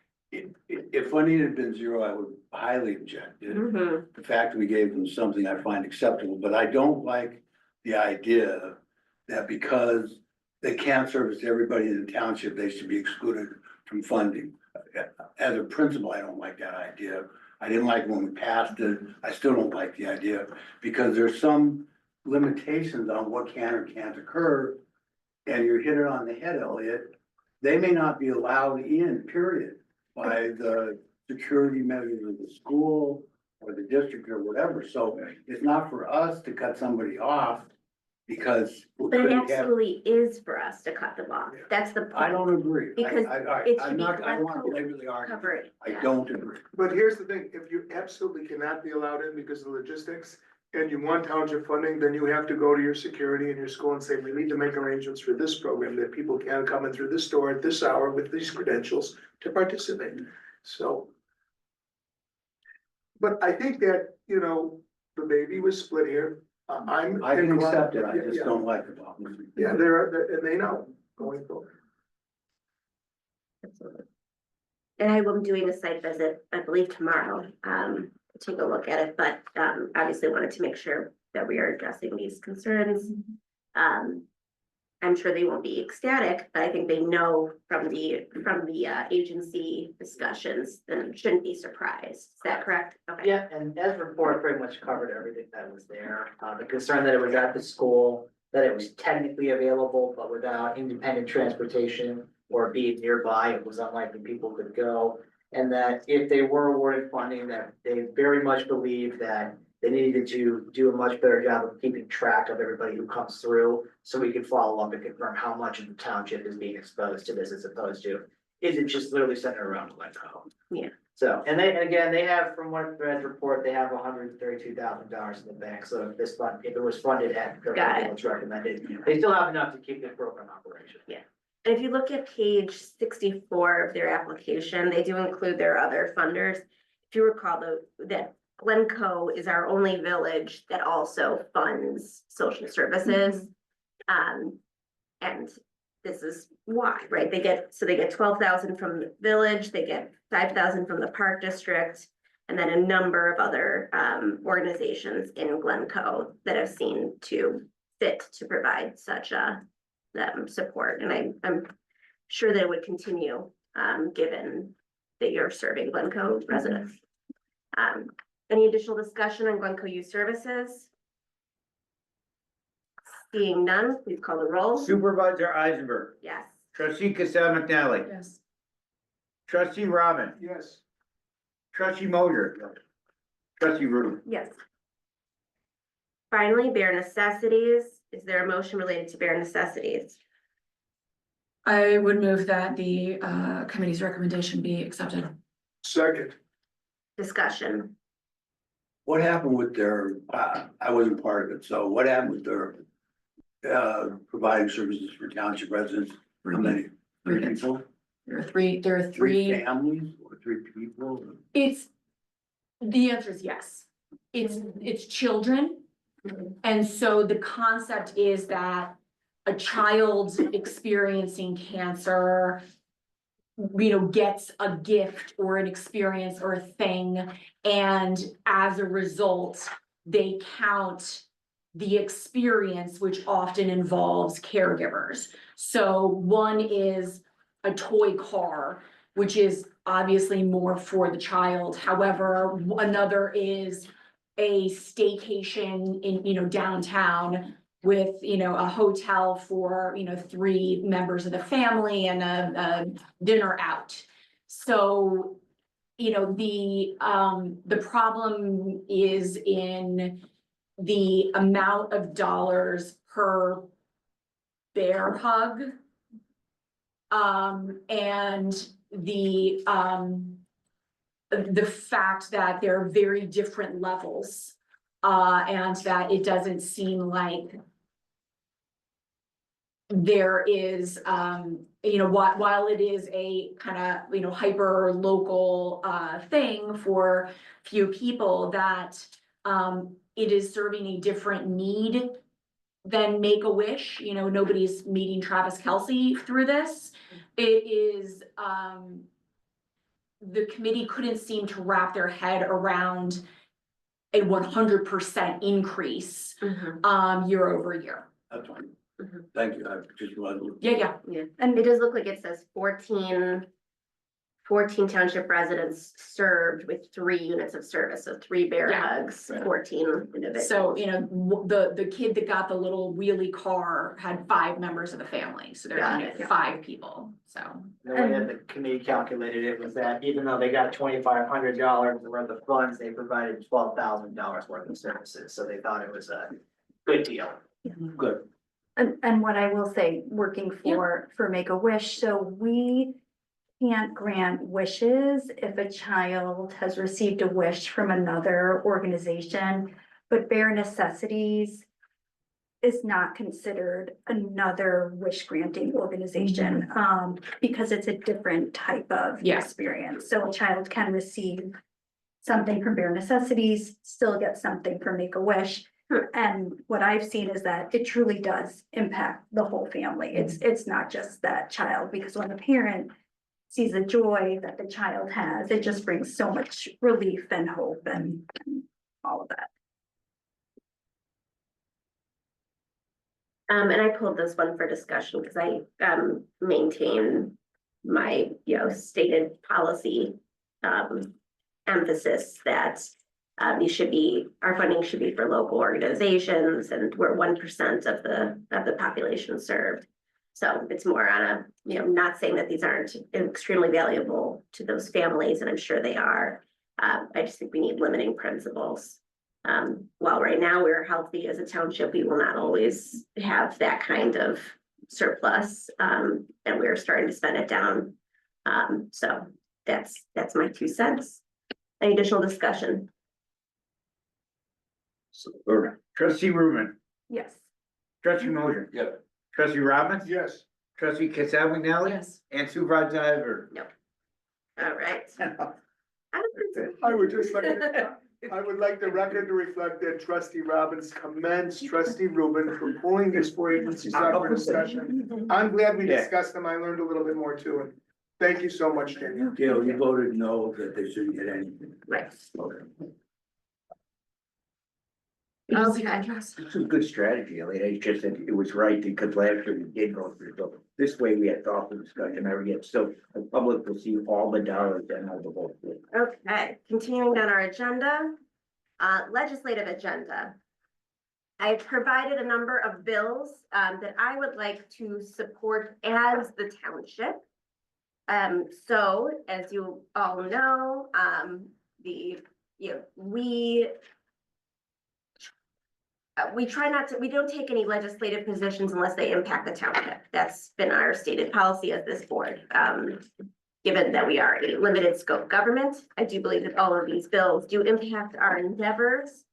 if funding had been zero, I would highly object. Mhm. The fact that we gave them something I find acceptable, but I don't like the idea that because they can't service everybody in the township, they should be excluded from funding. As a principle, I don't like that idea. I didn't like it when we passed it. I still don't like the idea because there's some limitations on what can or can't occur. And you hit it on the head, Elliot. They may not be allowed in, period, by the security measures of the school or the district or whatever. So it's not for us to cut somebody off because. we But it couldn't have- absolutely is for us to cut them off. That's the point. I don't agree. Because it should I'm be not, I don't want to Glencoe belabor the argument. covered. I Yeah. don't agree. But here's the thing, if you absolutely cannot be allowed in because of logistics and you want township funding, then you have to go to your security and your school and say, we need to make arrangements for this program that people can come in through this door at this hour with these credentials to participate. So. But I think that, the baby was split here. I'm. I can inclined- accept it. I Yeah, just yeah. don't like the problem. Yeah, and they know going forward. Absolutely. And I will be doing a site visit, I believe tomorrow, to take a look at it, but, obviously wanted to make sure that we are addressing these concerns. I'm sure they won't be ecstatic, but I think they know from the agency discussions, then shouldn't be surprised. Is that correct? Okay. Yeah, and as report pretty much covered everything that was there. The concern that it was at the school, that it was technically available, but without independent transportation or being nearby, it was unlikely people could go. And that if they were awarded funding, that they very much believe that they needed to do a much better job of keeping track of everybody who comes through. So we could follow up and confirm how much of the township is being exposed to this as opposed to, is it just literally centered around Glencoe? Yeah. So, and again, they have, from what Brad's report, they have $132,000 in the bank, so if it was funded at Got it. what's recommended, they still have enough to keep the program operational. And if you look at page 64 of their application, they do include their other funders. If you recall that Glencoe is our only village that also funds social services. And this is why, right? They get 12,000 from the village, they get 5,000 from the park district. And then a number of other organizations in Glencoe that have seen to fit to provide such support, and I'm sure that it would continue, given that you're serving Glencoe residents. Any additional discussion on Glencoe Youth Services? Seeing none, please call the roll. Supervisor Eisenberg, Yes. trustee Cassell McNally, Yes. trustee Robin, Yes. trustee Moser, trustee Ruben. Yes. Finally, bare necessities. Is there a motion related to bare necessities? I would move that the committee's recommendation be accepted. Second, Discussion. What happened with their, I wasn't part of it, so what happened with their providing services for township residents? How many? Three Three. people? There are Three three, families or three people? the answer is yes. It's children. And so the concept is that a child experiencing cancer, you know, gets a gift or an experience or a thing, and as a result, they count the experience, which often involves caregivers. So one is a toy car, which is obviously more for the child. However, another is a staycation in, you know, downtown with, you know, a hotel for, you know, 3 members of the family and a dinner out. So, you know, the problem is in the amount of dollars per bear hug. And the fact that there are very different levels, and that it doesn't seem like there is, you know, while it is a kind of, you know, hyper local, thing for few people, that, it is serving a different need than Make-A-Wish. You know, nobody's meeting Travis Kelce through this. It is, the committee couldn't seem to wrap their head around a 100% increase, year over year. That's fine. Thank you. I just wanted. Yeah. And it does look like it says 14 township residents served with 3 units of service, so 3 bear Yeah. hugs, 14 individuals. So, you know, the kid that got the little wheelie car had 5 members of the family, so there's, Got you know, it. 5 people, so. The way that the committee calculated it was that even though they got $2,500 worth of funds, they provided $12,000 worth of services, so they thought it was a good deal. Good. And what I will say, working for Make-A-Wish, so we can't grant wishes if a child has received a wish from another organization, but Bare Necessities is not considered another wish granting organization, because it's a different type of Yeah. experience. So a child can receive something from Bare Necessities, still get something from Make-A-Wish. And what I've seen is that it truly does impact the whole family. It's not just that child, because when a parent sees the joy that the child has, it just brings so much relief and hope and all of that. And I pulled this one for discussion because I maintain my, you know, stated policy emphasis that our funding should be for local organizations, and we're 1% of the population served. So it's more on a, you know, not saying that these aren't extremely valuable to those families, and I'm sure they are. I just think we need limiting principles. While right now we're healthy as a township, we will not always have that kind of surplus, and we're starting to spend it down. So that's my 2 cents. Any additional discussion? Trustee Ruben, Yes. trustee Moser. Yeah. Trustee Robbins. Yes. Trustee Cassell McNally. Yes. And Supervisor Ivor. All right. I would just like, I would like the record to reflect that trustee Robbins commends trustee Rubin for pulling these 4 agencies up for discussion. I'm glad we Yeah. discussed them. I learned a little bit more too. And thank you so much, Danielle. Gail, you voted no, that they shouldn't get anything. Right. Okay. It's a good strategy, Elliot. It's just that it was right because last year we did go through. So this way we had thoughtful discussion every year. So the public will see all the dollars and all the votes. Okay, continuing down our agenda, legislative agenda. I've provided a number of bills that I would like to support as the township. So as you all know, we try not to, we don't take any legislative positions unless they impact the township. That's been our stated policy as this board. Given that we are a limited scope government, I do believe that all of these bills do impact our endeavors.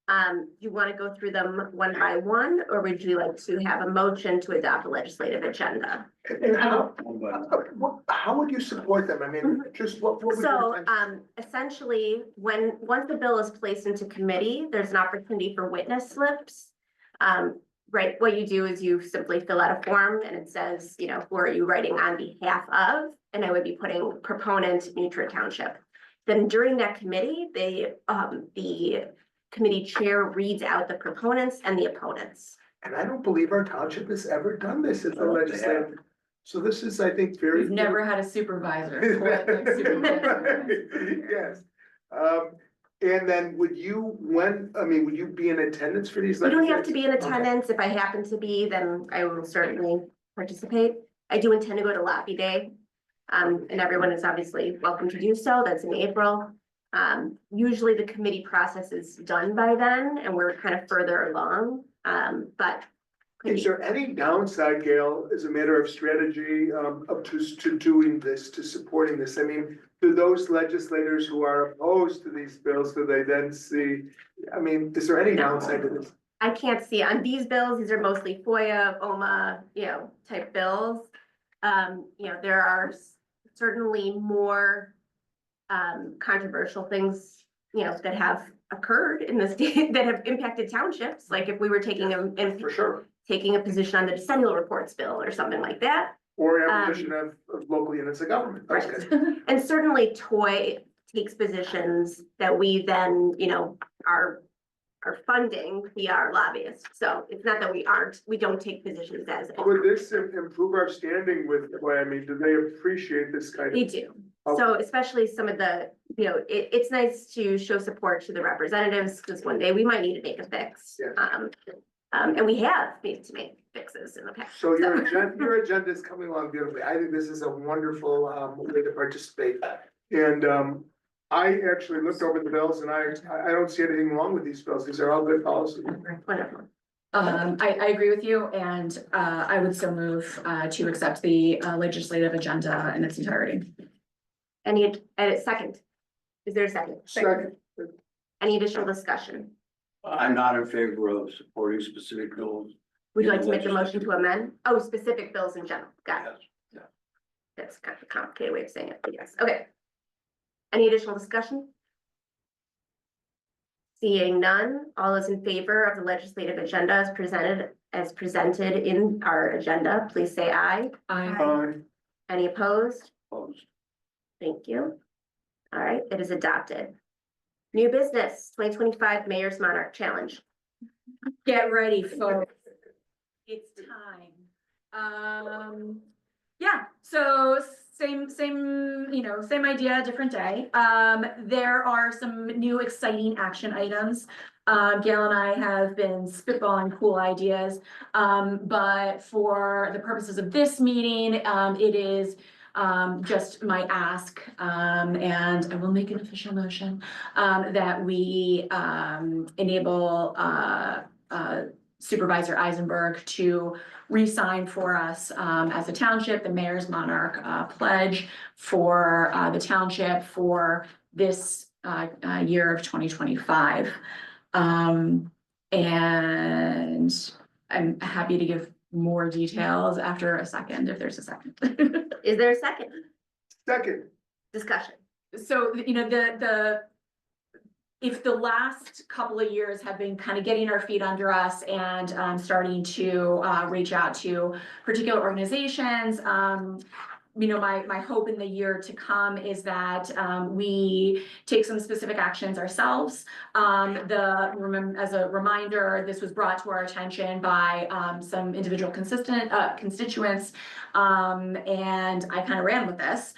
Do you want to go through them one by one, or would you like to have a motion to adopt a legislative agenda? And how would you support them? I mean, just what would So, your essentially, once the bill is placed into committee, there's an opportunity for witness slips. right, what you do is you simply fill out a form and it says, you know, who are you writing on behalf of? And I would be putting proponent Neutral Township. Then during that committee, the committee chair reads out the proponents and the opponents. And I don't believe our township has ever done this at the legislature. So this is, I think, very. We've never had a supervisor. Yes. And then would you, would you be in attendance for these? You don't have to be in Okay. attendance. If I happen to be, then I will certainly participate. I do intend to go to Lobby Day. And everyone is obviously welcome to do so. That's in April. Usually the committee process is done by then and we're kind of further along, but. Is there any downside, Gail, as a matter of strategy, to doing this, to supporting this? I mean, do those legislators who are opposed to these bills, do they then see, I mean, is there any downside to this? I can't see on these bills. These are mostly FOIA, OMA, type bills. There are certainly more controversial things, that have occurred in the state that have impacted townships. Like if we were taking For sure. taking a position on the decennial reports bill or something like that. Or abolition of local units of government. Those Right. guys. And certainly Toy takes positions that we then, are funding via our lobbyists. So it's not that we don't take positions as. Would this improve our standing with, I mean, do they appreciate this kind of? They do. So especially some of the, it's nice to show support to the representatives because one day we might need to make a fix. Yeah. And we have needed to make fixes in the past. So your agenda is coming along beautifully. I think this is a wonderful way to participate. And I actually looked over the bills and I don't see anything wrong with these bills. These are all good policies. Wonderful. I agree with you and I would so move to accept the legislative agenda in its entirety. Any, second? Is there a second? Second. Any additional discussion? I'm not in favor of supporting specific bills. Would you like to make the motion to amend? Oh, specific bills in general. Got it. Yes. That's kind of a complicated way of saying it, but yes, okay. Any additional discussion? Seeing none, all those in favor of the legislative agenda as presented in our agenda, please say aye. Any opposed? Opposed. Thank you. All right, it is adopted. New business, 2025 Mayor's Monarch Challenge. Get ready, folks. It's time. Yeah, so same idea, different day. There are some new exciting action items. Gail and I have been spitballing cool ideas. But for the purposes of this meeting, it is just my ask, and I will make an official motion, that we enable Supervisor Eisenberg to re-sign for us as a township, the Mayor's Monarch pledge for the township for this year of 2025. And I'm happy to give more details after a second, if there's a second. Is there a second? Second. Discussion. So, if the last couple of years have been kind of getting our feet under us and starting to reach out to particular organizations, my hope in the year to come is that we take some specific actions ourselves. As a reminder, this was brought to our attention by some individual constituents, and I kind of ran with this.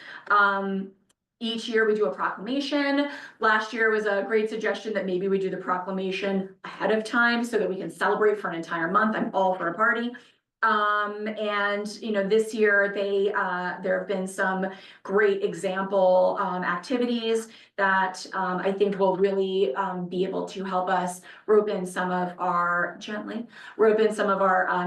Each year we do a proclamation. Last year was a great suggestion that maybe we do the proclamation ahead of time so that we can celebrate for an entire month. I'm all for a party. This year there have been some great example activities that I think will really be able to help us rope in some of our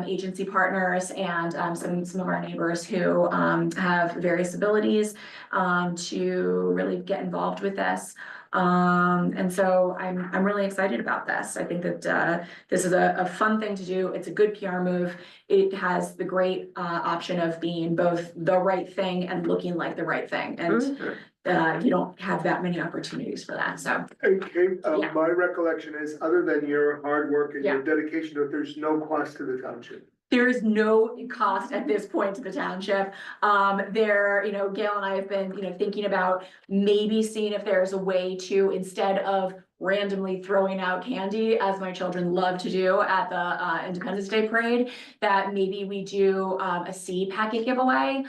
agency partners and some of our neighbors who have various abilities to really get involved with this. And so I'm really excited about this. I think that, this is a fun thing to do. It's a good PR move. It has the great, option of being both the right thing and looking like the right thing. And, Mhm. you don't have that many opportunities for that, so. Hey, Kate, Yeah. my recollection is, other than your hard work and your Yeah. dedication to it, there's no cost to the township. There is no cost at this point to the township. Gail and I have been, thinking about maybe seeing if there's a way to, instead of randomly throwing out candy, as my children love to do at the Independence Day parade, that maybe we do a seed packet giveaway.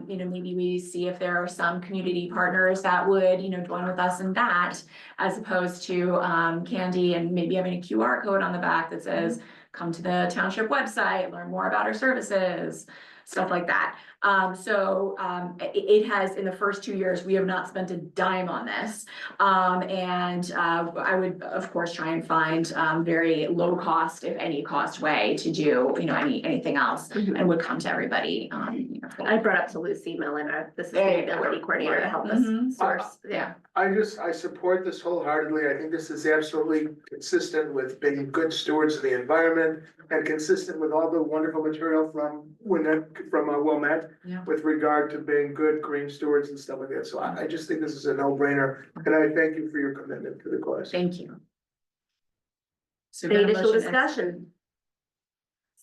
Maybe we see if there are some community partners that would, join with us in that, as opposed to candy and maybe having a QR code on the back that says, come to the township website, learn more about our services, stuff like that. It has, in the first 2 years, we have not spent a dime on this. I would, of course, try and find very low cost, if any cost way to do, anything else, and would come to everybody. I brought up to Lucy Millen, the sustainability coordinator, to help us Mhm. source, yeah. I support this wholeheartedly. I think this is absolutely consistent with being good stewards of the environment and consistent with all the wonderful material from Wilmette Yeah. with regard to being good green stewards and stuff like that. So I just think this is a no-brainer, and I thank you for your commitment to the cause. Thank you. So Any got a additional motion and- discussion?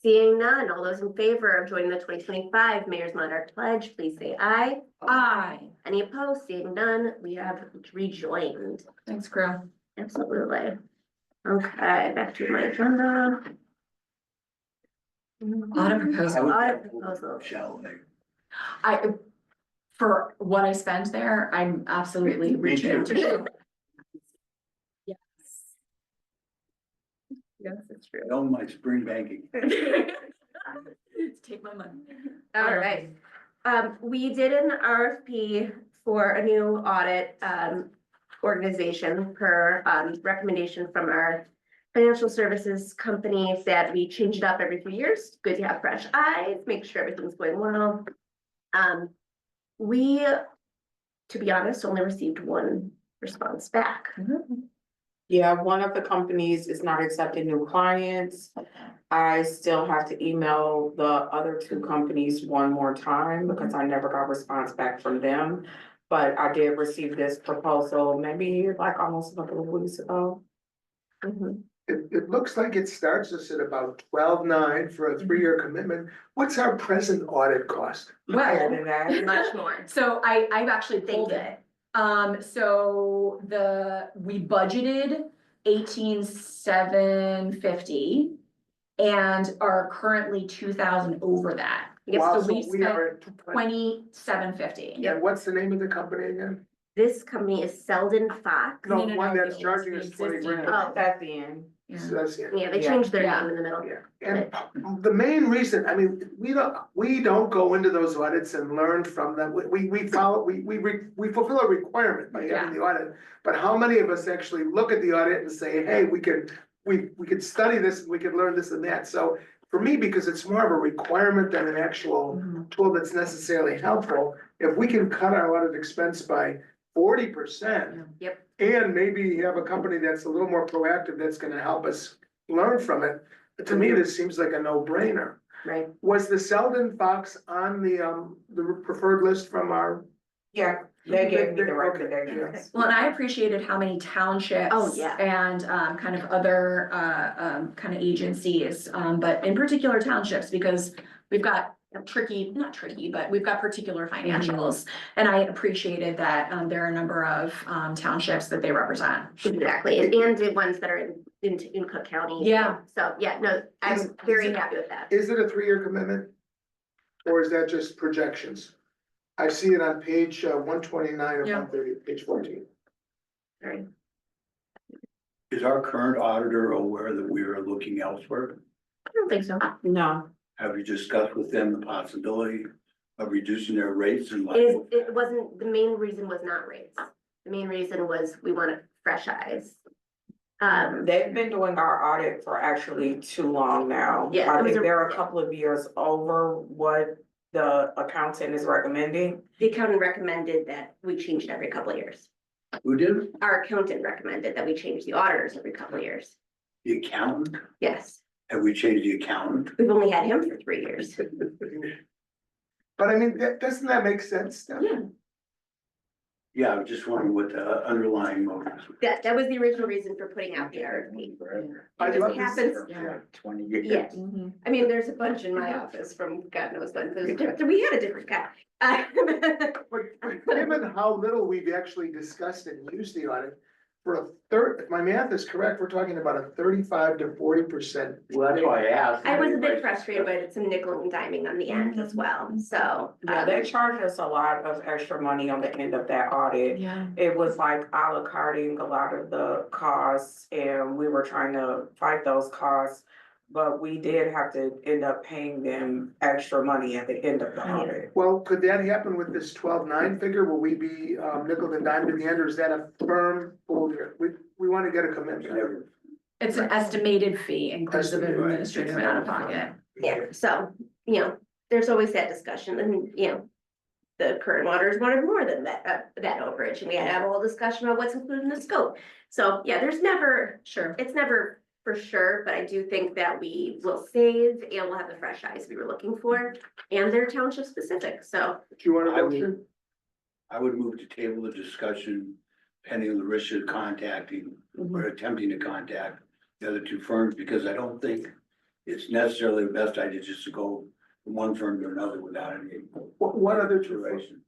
Seeing none, all those in favor of joining the 2025 Mayor's Monarch Pledge, please say aye. Aye. Any opposed? Seeing none, we have rejoined. Thanks, crew. Absolutely. Okay, back to my agenda. Audit proposal. Audit proposal. Shall they? For what I spend there, I'm absolutely reaching out to you. Yes. Yes, it's true. On my spring banking. Take my money. All right. We did an RFP for a new audit, organization per, recommendation from our financial services company that we change it up every 3 years. Good to have fresh eyes, make sure everything's going well. We, to be honest, only received one response back. Yeah, one of the companies is not accepting new clients. I still have to email the other two companies one more time because I never got a response back from them. But I did receive this proposal maybe like almost a couple of weeks ago. Mhm. It looks like it starts us at about 12.9 for a 3-year commitment. What's our present audit cost? Higher Well, than that. Much more. so I've actually pulled Thank it. We budgeted 18,750 and are currently 2,000 over that. Yes, Wow, so so we we are at 2,750. And what's the name of the company again? This company is Selden Fox. No, No, one the that's old, charging the us 20 existing. grand. Oh. At the end. Yeah. So that's it. Yeah, they Yeah. changed their Yeah. name in the middle. Yeah, and the main reason, I mean, we don't go into those audits and learn from them. We follow, we fulfill a requirement by having the audit. But how many of us actually look at the audit and say, hey, we could study this, we could learn this and that. So for me, because it's more of a requirement than an actual tool that's necessarily helpful, if we can cut our audit expense by 40%. Yep. And maybe have a company that's a little more proactive, that's gonna help us learn from it. To me, this seems like a no-brainer. Right. Was the Selden Fox on the preferred list from our? Yeah, they gave me the Okay, recommendations. Well, and I appreciated how many townships. Oh, yeah. And kind of other kind of agencies, but in particular townships, because we've got not tricky, but we've got particular financials. And I appreciated that there are a number of townships that they represent. Exactly, and the ones that are in Cook County. Yeah. So, yeah, no, I'm very happy with that. Is it a 3-year commitment? Or is that just projections? I see it on page 129 of Yeah. 130, page 14. Sorry. Is our current auditor aware that we are looking elsewhere? I don't think so. No, Have you discussed with them the possibility of reducing their rates and like? It wasn't, the main reason was not rates. The main reason was we wanted fresh eyes. they've been doing our audit for actually too long now. Yeah, I it was think a- they're a couple of years over what the accountant is recommending. The accountant recommended that we change it every couple of years. Who did? Our accountant recommended that we change the auditors every couple of years. The accountant? Yes, Have we changed the accountant? we've only had him for 3 years. But I mean, doesn't that make sense? Steph? Yeah, Yeah, I'm just wondering what the underlying motives were. that was the original reason for putting out the RFP. I It love just this. happens, For 20 years. yeah. Mhm. I mean, there's a bunch in my office from God knows when, we had a different guy. But given how little we've actually discussed and used the audit, for a third, if my math is correct, we're talking about a 35 to 40%. Well, that's why I asked. I was a bit frustrated by some nickel and diming on the end as well, so. Yeah, they charged us a lot of extra money on the end of that audit. Yeah. It was like a la carting a lot of the costs, and we were trying to fight those costs. But we did have to end up paying them extra money at the end of the audit. Well, could that happen with this 12.9 figure? Will we be nickel and dimed in the end, or is that a firm folder? We want to get a commitment. It's an estimated fee inclusive of Estimated, right. administrative out of pocket. Yeah, so, there's always that discussion and, the current auditors wanted more than that overage, and we had to have a whole discussion about what's included in the scope. So, yeah, there's never, Sure. it's never for sure, but I do think that we will save and we'll have the fresh eyes we were looking for, and they're township specific, so. Do you want I to would- motion? I would move to table the discussion pending Larissa contacting or attempting to contact the other two firms, because I don't think it's necessarily the best idea just to go from one firm to another without any. What other two? consideration.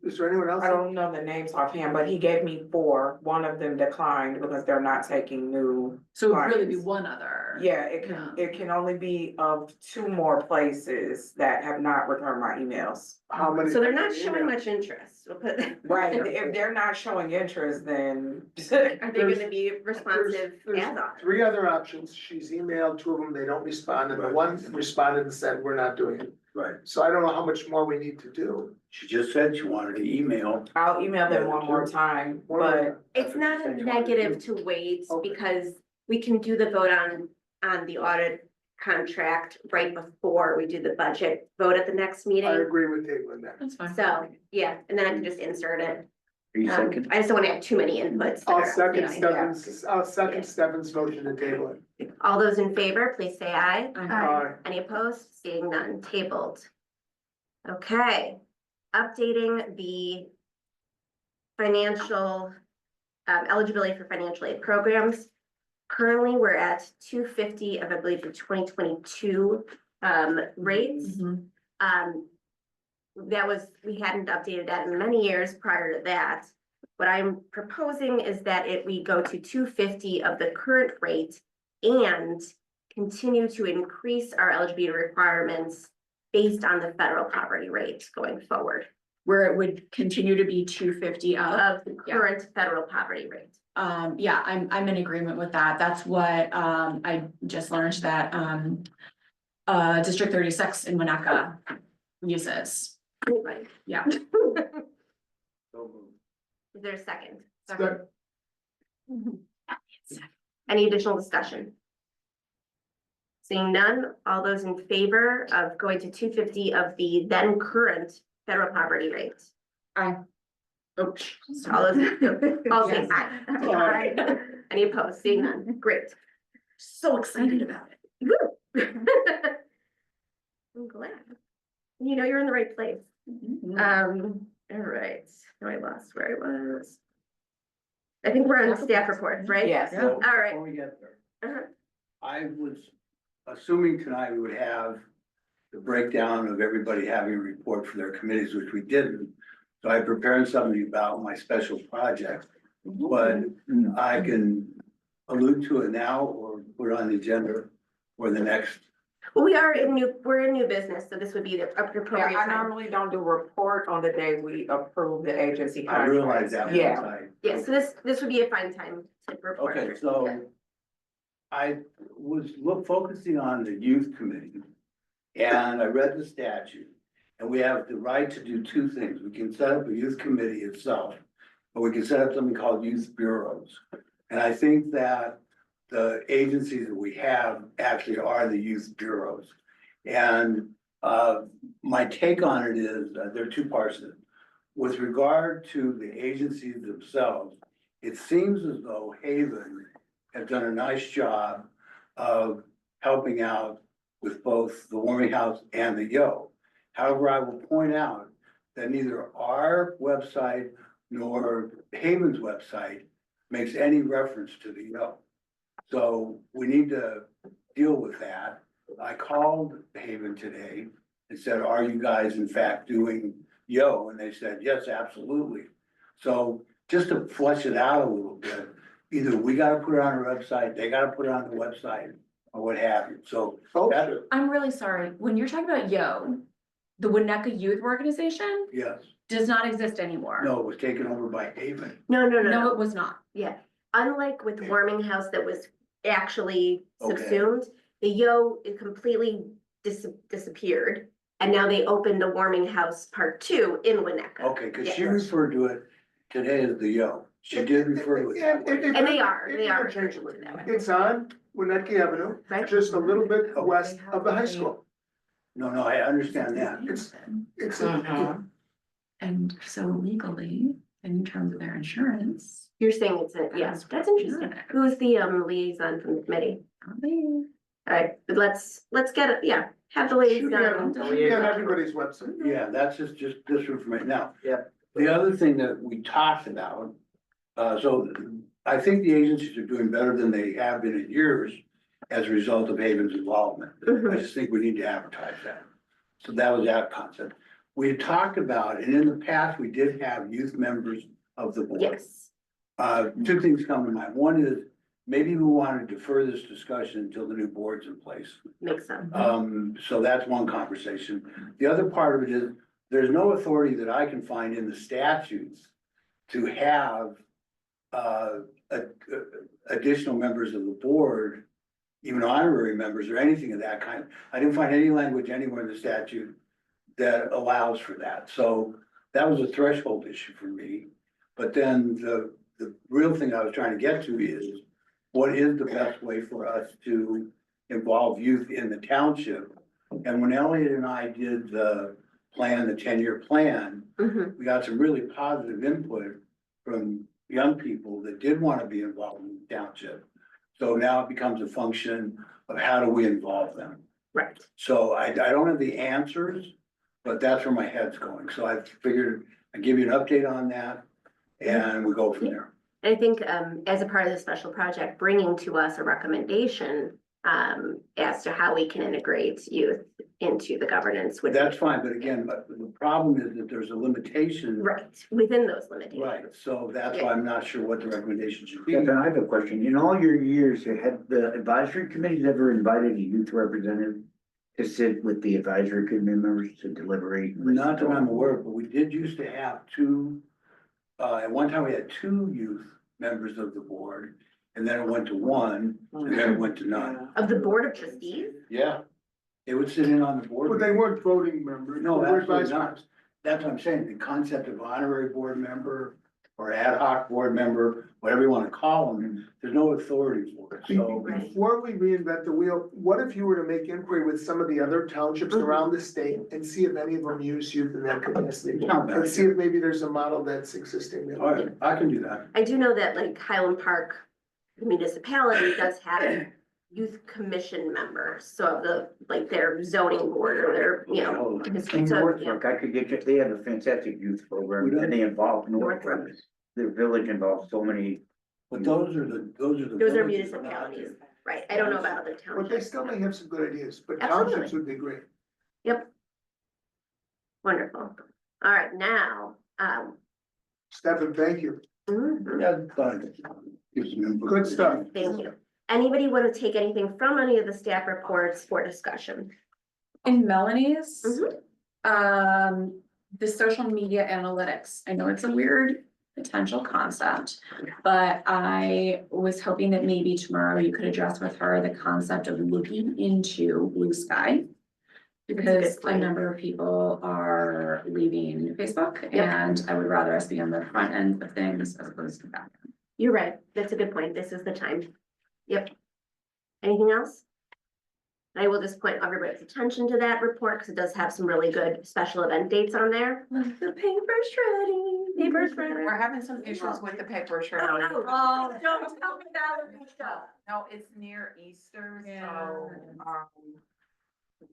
Is there anyone else? I don't know the names offhand, but he gave me 4. One of them declined because they're not taking new. So it would really be clients. one other. Yeah, it can only be of 2 more places that have not returned my emails. How many? So they're not showing much interest, we'll put. Right, if they're not showing interest, then. Are they gonna be responsive There's as on? 3 other options. She's emailed 2 of them, they don't respond, and the one responded and said, we're not doing it. Right. So I don't know how much more we need to do. She just said she wanted to email. I'll email them one more time, but It's not a negative to wait, Okay. because we can do the vote on the audit contract right before we do the budget vote at the next I meeting. agree with Caitlin there. That's fine. So, yeah, and then I can just insert it. Are you second? I just don't wanna have too many inputs. that I'll are, second yeah. Stefan's motion to table it. All those in favor, please say aye. Any opposed? Seeing none, tabled. Okay, updating the financial eligibility for financial aid programs. Currently, we're at 250 of, I believe, the 2022 rates. Mhm. That was, we hadn't updated that in many years prior to that. What I'm proposing is that we go to 250 of the current rate and continue to increase our eligibility requirements based on the federal poverty rate going forward Where it would continue to be 250 of. of the current federal poverty rate. Yeah, I'm in agreement with that. That's what, I just learned that, District 36 in Winnetka uses. Right. Yeah. Is there a second? Second. Any additional discussion? Seeing none, all those in favor of going to 250 of the then current federal poverty rate? Aye. All those, all say Yes. aye. Aye. Any opposed? Seeing none, great. So excited about it. Woo. I'm glad. You're in the right place. All right, now I lost where I was. I think we're on staff reports, right? yes. Yeah. All right. Before we get there, Uh-huh. I was assuming tonight we would have the breakdown of everybody having a report for their committees, which we didn't. So I prepared something about my special project, but I can allude to it now or put it on the agenda for the next. Well, we're in new business, so this would be the appropriate Yeah, I time. normally don't do report on the day we approve the agency I contract. realize that. once Yeah. I- Yeah, so this would be a fine time to report. Okay, so I was focusing on the youth committee. And I read the statute, and we have the right to do 2 things. We can set up a youth committee itself, or we can set up something called youth bureaus. And I think that the agencies that we have actually are the youth bureaus. And My take on it is, there are two parts to it. With regard to the agencies themselves, it seems as though Haven has done a nice job of helping out with both the warming house and the Yo. However, I will point out that neither our website nor Haven's website makes any reference to the Yo. So we need to deal with that. I called Haven today and said, are you guys in fact doing Yo? And they said, yes, absolutely. So just to flesh it out a little bit, either we gotta put it on our website, they gotta put it on the website, or what have you. So that, I'm really sorry, when you're talking about Yo, the Winnetka Youth Organization yes, does not exist anymore. no, it was taken over by Haven. No, no, No, no, it was not. yeah, unlike with Warming House that was actually Okay. subsumed, the Yo, it completely disappeared. And now they opened a Warming House Part 2 in Winnetka. Okay, cause she Yes. referred to it today as the Yo. She did refer to it that way. And they are Interchangeable. referring to that. It's on Winnetka Avenue, Right. just a little bit west of the high school. No, I understand that. It's, And so legally, in terms of their insurance. You're saying it's a, yes, that's interesting. Who's the liaison from the committee? Alright, let's get it, yeah, have the should be liaison. on everybody's website. Yeah, that's just this information. Now, Yep. the other thing that we talked about, so I think the agencies are doing better than they have been in years as a result of Haven's involvement. I Mhm. just think we need to advertise that. So that was that concept. We had talked about, and in the past, we did have youth members of the board. Yes, Two things come to mind. One is, maybe we want to defer this discussion until the new board's in place. makes sense. So that's one conversation. The other part of it is, there's no authority that I can find in the statutes to have additional members of the board, even honorary members or anything of that kind. I didn't find any language anywhere in the statute that allows for that. So that was a threshold issue for me. But then the real thing I was trying to get to is, what is the best way for us to involve youth in the township? And when Elliot and I did the plan, the 10-year plan, Mhm. we got some really positive input from young people that did want to be involved in the township. So now it becomes a function of how do we involve them? Right, So I don't have the answers, but that's where my head's going. So I figured I'd give you an update on that and we go from there. I think as a part of the special project, bringing to us a recommendation as to how we can integrate youth into the governance would. That's fine, but again, but the problem is that there's a limitation. Right, within those limitations. Right, so that's why I'm not sure what the recommendation should be. Kevin, I have a question. In all your years, had the advisory committees ever invited a youth representative to sit with the advisory committee members to deliberate? Not that I'm aware of, but we did used to have two, at one time we had two youth members of the board. And then it went to one, and then it went to none. Of the Board of Trustees? Yeah. They would sit in on the board. But they weren't voting members. No, they were absolutely not. advisors. That's what I'm saying, the concept of honorary board member or ad hoc board member, whatever you wanna call them, there's no authority for it, so. Right. Before we reinvent the wheel, what if you were to make inquiry with some of the other townships around the state and see if any of them use youth in that capacity? Not bad. And see if maybe there's a model that's existing there. All right, I can do that. I do know that like Highland Park municipality does have a youth commission members, so of the, like their zoning board or their, you know. In so, yeah. Northbrook, I could get you, they have a fantastic youth program and they involve Northbrook. Their village involves so many. But those are the. Those are villages, municipalities, right, I don't know about other But they townships. still may have some good ideas, but Absolutely. townships would be great. Yep. Wonderful, all right, now, Stefan, thank you. Yeah, fine. Give some input. Good stuff. thank you. Anybody want to take anything from any of the staff reports for discussion? In Melanie's, Mhm. the social media analytics, I know it's a weird potential concept, but I was hoping that maybe tomorrow you could address with her the concept of looking into Blue Sky. Because a number of people are leaving Facebook and I would rather us be on the front end of things as opposed to back end. You're right, that's a good point, this is the time. Yep. Anything else? And I will just point everybody's attention to that report, because it does have some really good special event dates on there. The paper shredding, paper shredder. We're having some issues with the paper shredder. Oh, don't tell me that. No, it's near Easter, so,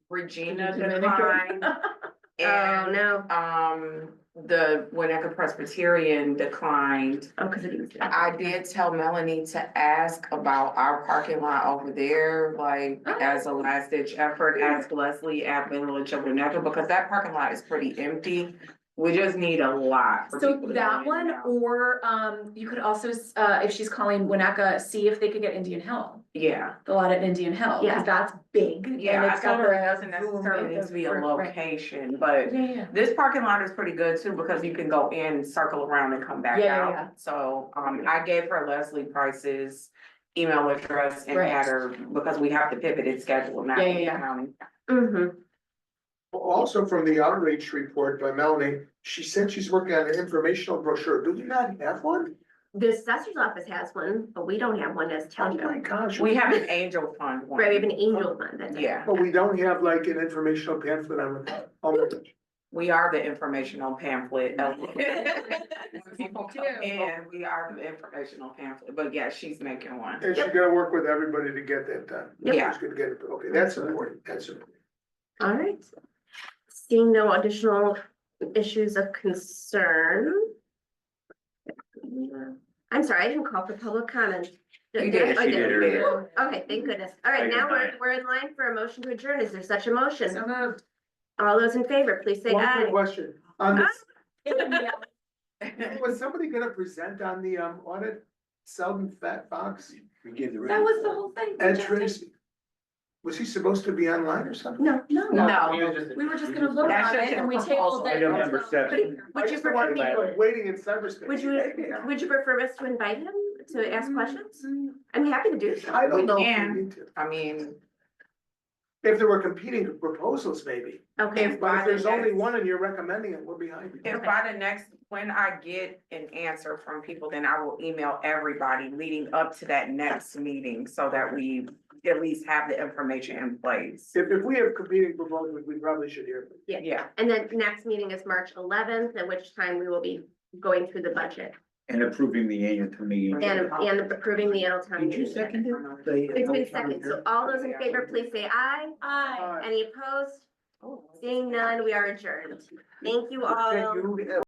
Regina Dominican. declined. Oh, And, no. the Winnetka Presbyterian declined. Oh, because it is. I did tell Melanie to ask about our parking lot over there, like, as a last ditch effort, ask Leslie at Village of Winnetka, because that parking lot is pretty empty. We just need a lot for So people to that go in one, and out. or, you could also, if she's calling Winnetka, see if they could get Indian Hill, Yeah, the lot at Indian Hill, Yeah. because that's big. and yeah, I it's got told her it the doesn't room necessarily need to be a location, but Yeah. this parking lot is pretty good too, because you can go in, circle around and come back Yeah, yeah, out. So, I gave her Leslie Price's email address and Right. had her, because we have to pivot its schedule now. Yeah, in the yeah. county. Mm-hmm. Also from the outreach report by Melanie, she said she's working on an informational brochure. Do we not have one? The assessor's office has one, but we don't have one as Oh my township. gosh. We have an angel fund one. Right, we have an angel fund, that's it. Yeah, But we don't have like an informational pamphlet on it. Oh my gosh. we are the informational pamphlet. When people come in, we are the informational pamphlet, but yeah, she's making one. And she's gonna work with everybody to get that done. Yeah. She's gonna get it, okay, that's important, that's important. All right. Seeing no additional issues of concern. I'm sorry, I didn't call for public comment. You did. I She did earlier. Okay, thank goodness. All right, Take your now time. we're in line for a motion to adjourn. Is there such a motion? So moved. All those in favor, please say One quick aye. question, on this, Yeah. was somebody gonna present on the audit? Selden Fat Fox, We gave the. That was the whole thing. Ed Tracy. Was he supposed to be online or something? No, No, we were just gonna vote That's on just it and we a tabled it. Item number until- 7. would you I just wanted prefer to me, be waiting in cyberspace. would you prefer us to invite him to ask questions? I'm happy to do so. I don't know if can. we need to. I mean, If there were competing proposals, maybe. Okay, But if there's only one and you're recommending it, we're behind you. if by the next, when I get an answer from people, then I will email everybody leading up to that next meeting so that we at least have the information in place. If we have competing proposals, we probably should hear them. Yeah, and then next meeting is March 11th, at which time we will be going through the budget And approving the annual town meeting. and approving the annual town Did you meeting. second it? It's been seconded, so all those in favor, please say aye. Aye. Any opposed? Seeing none, we are adjourned. Thank you all. Thank you.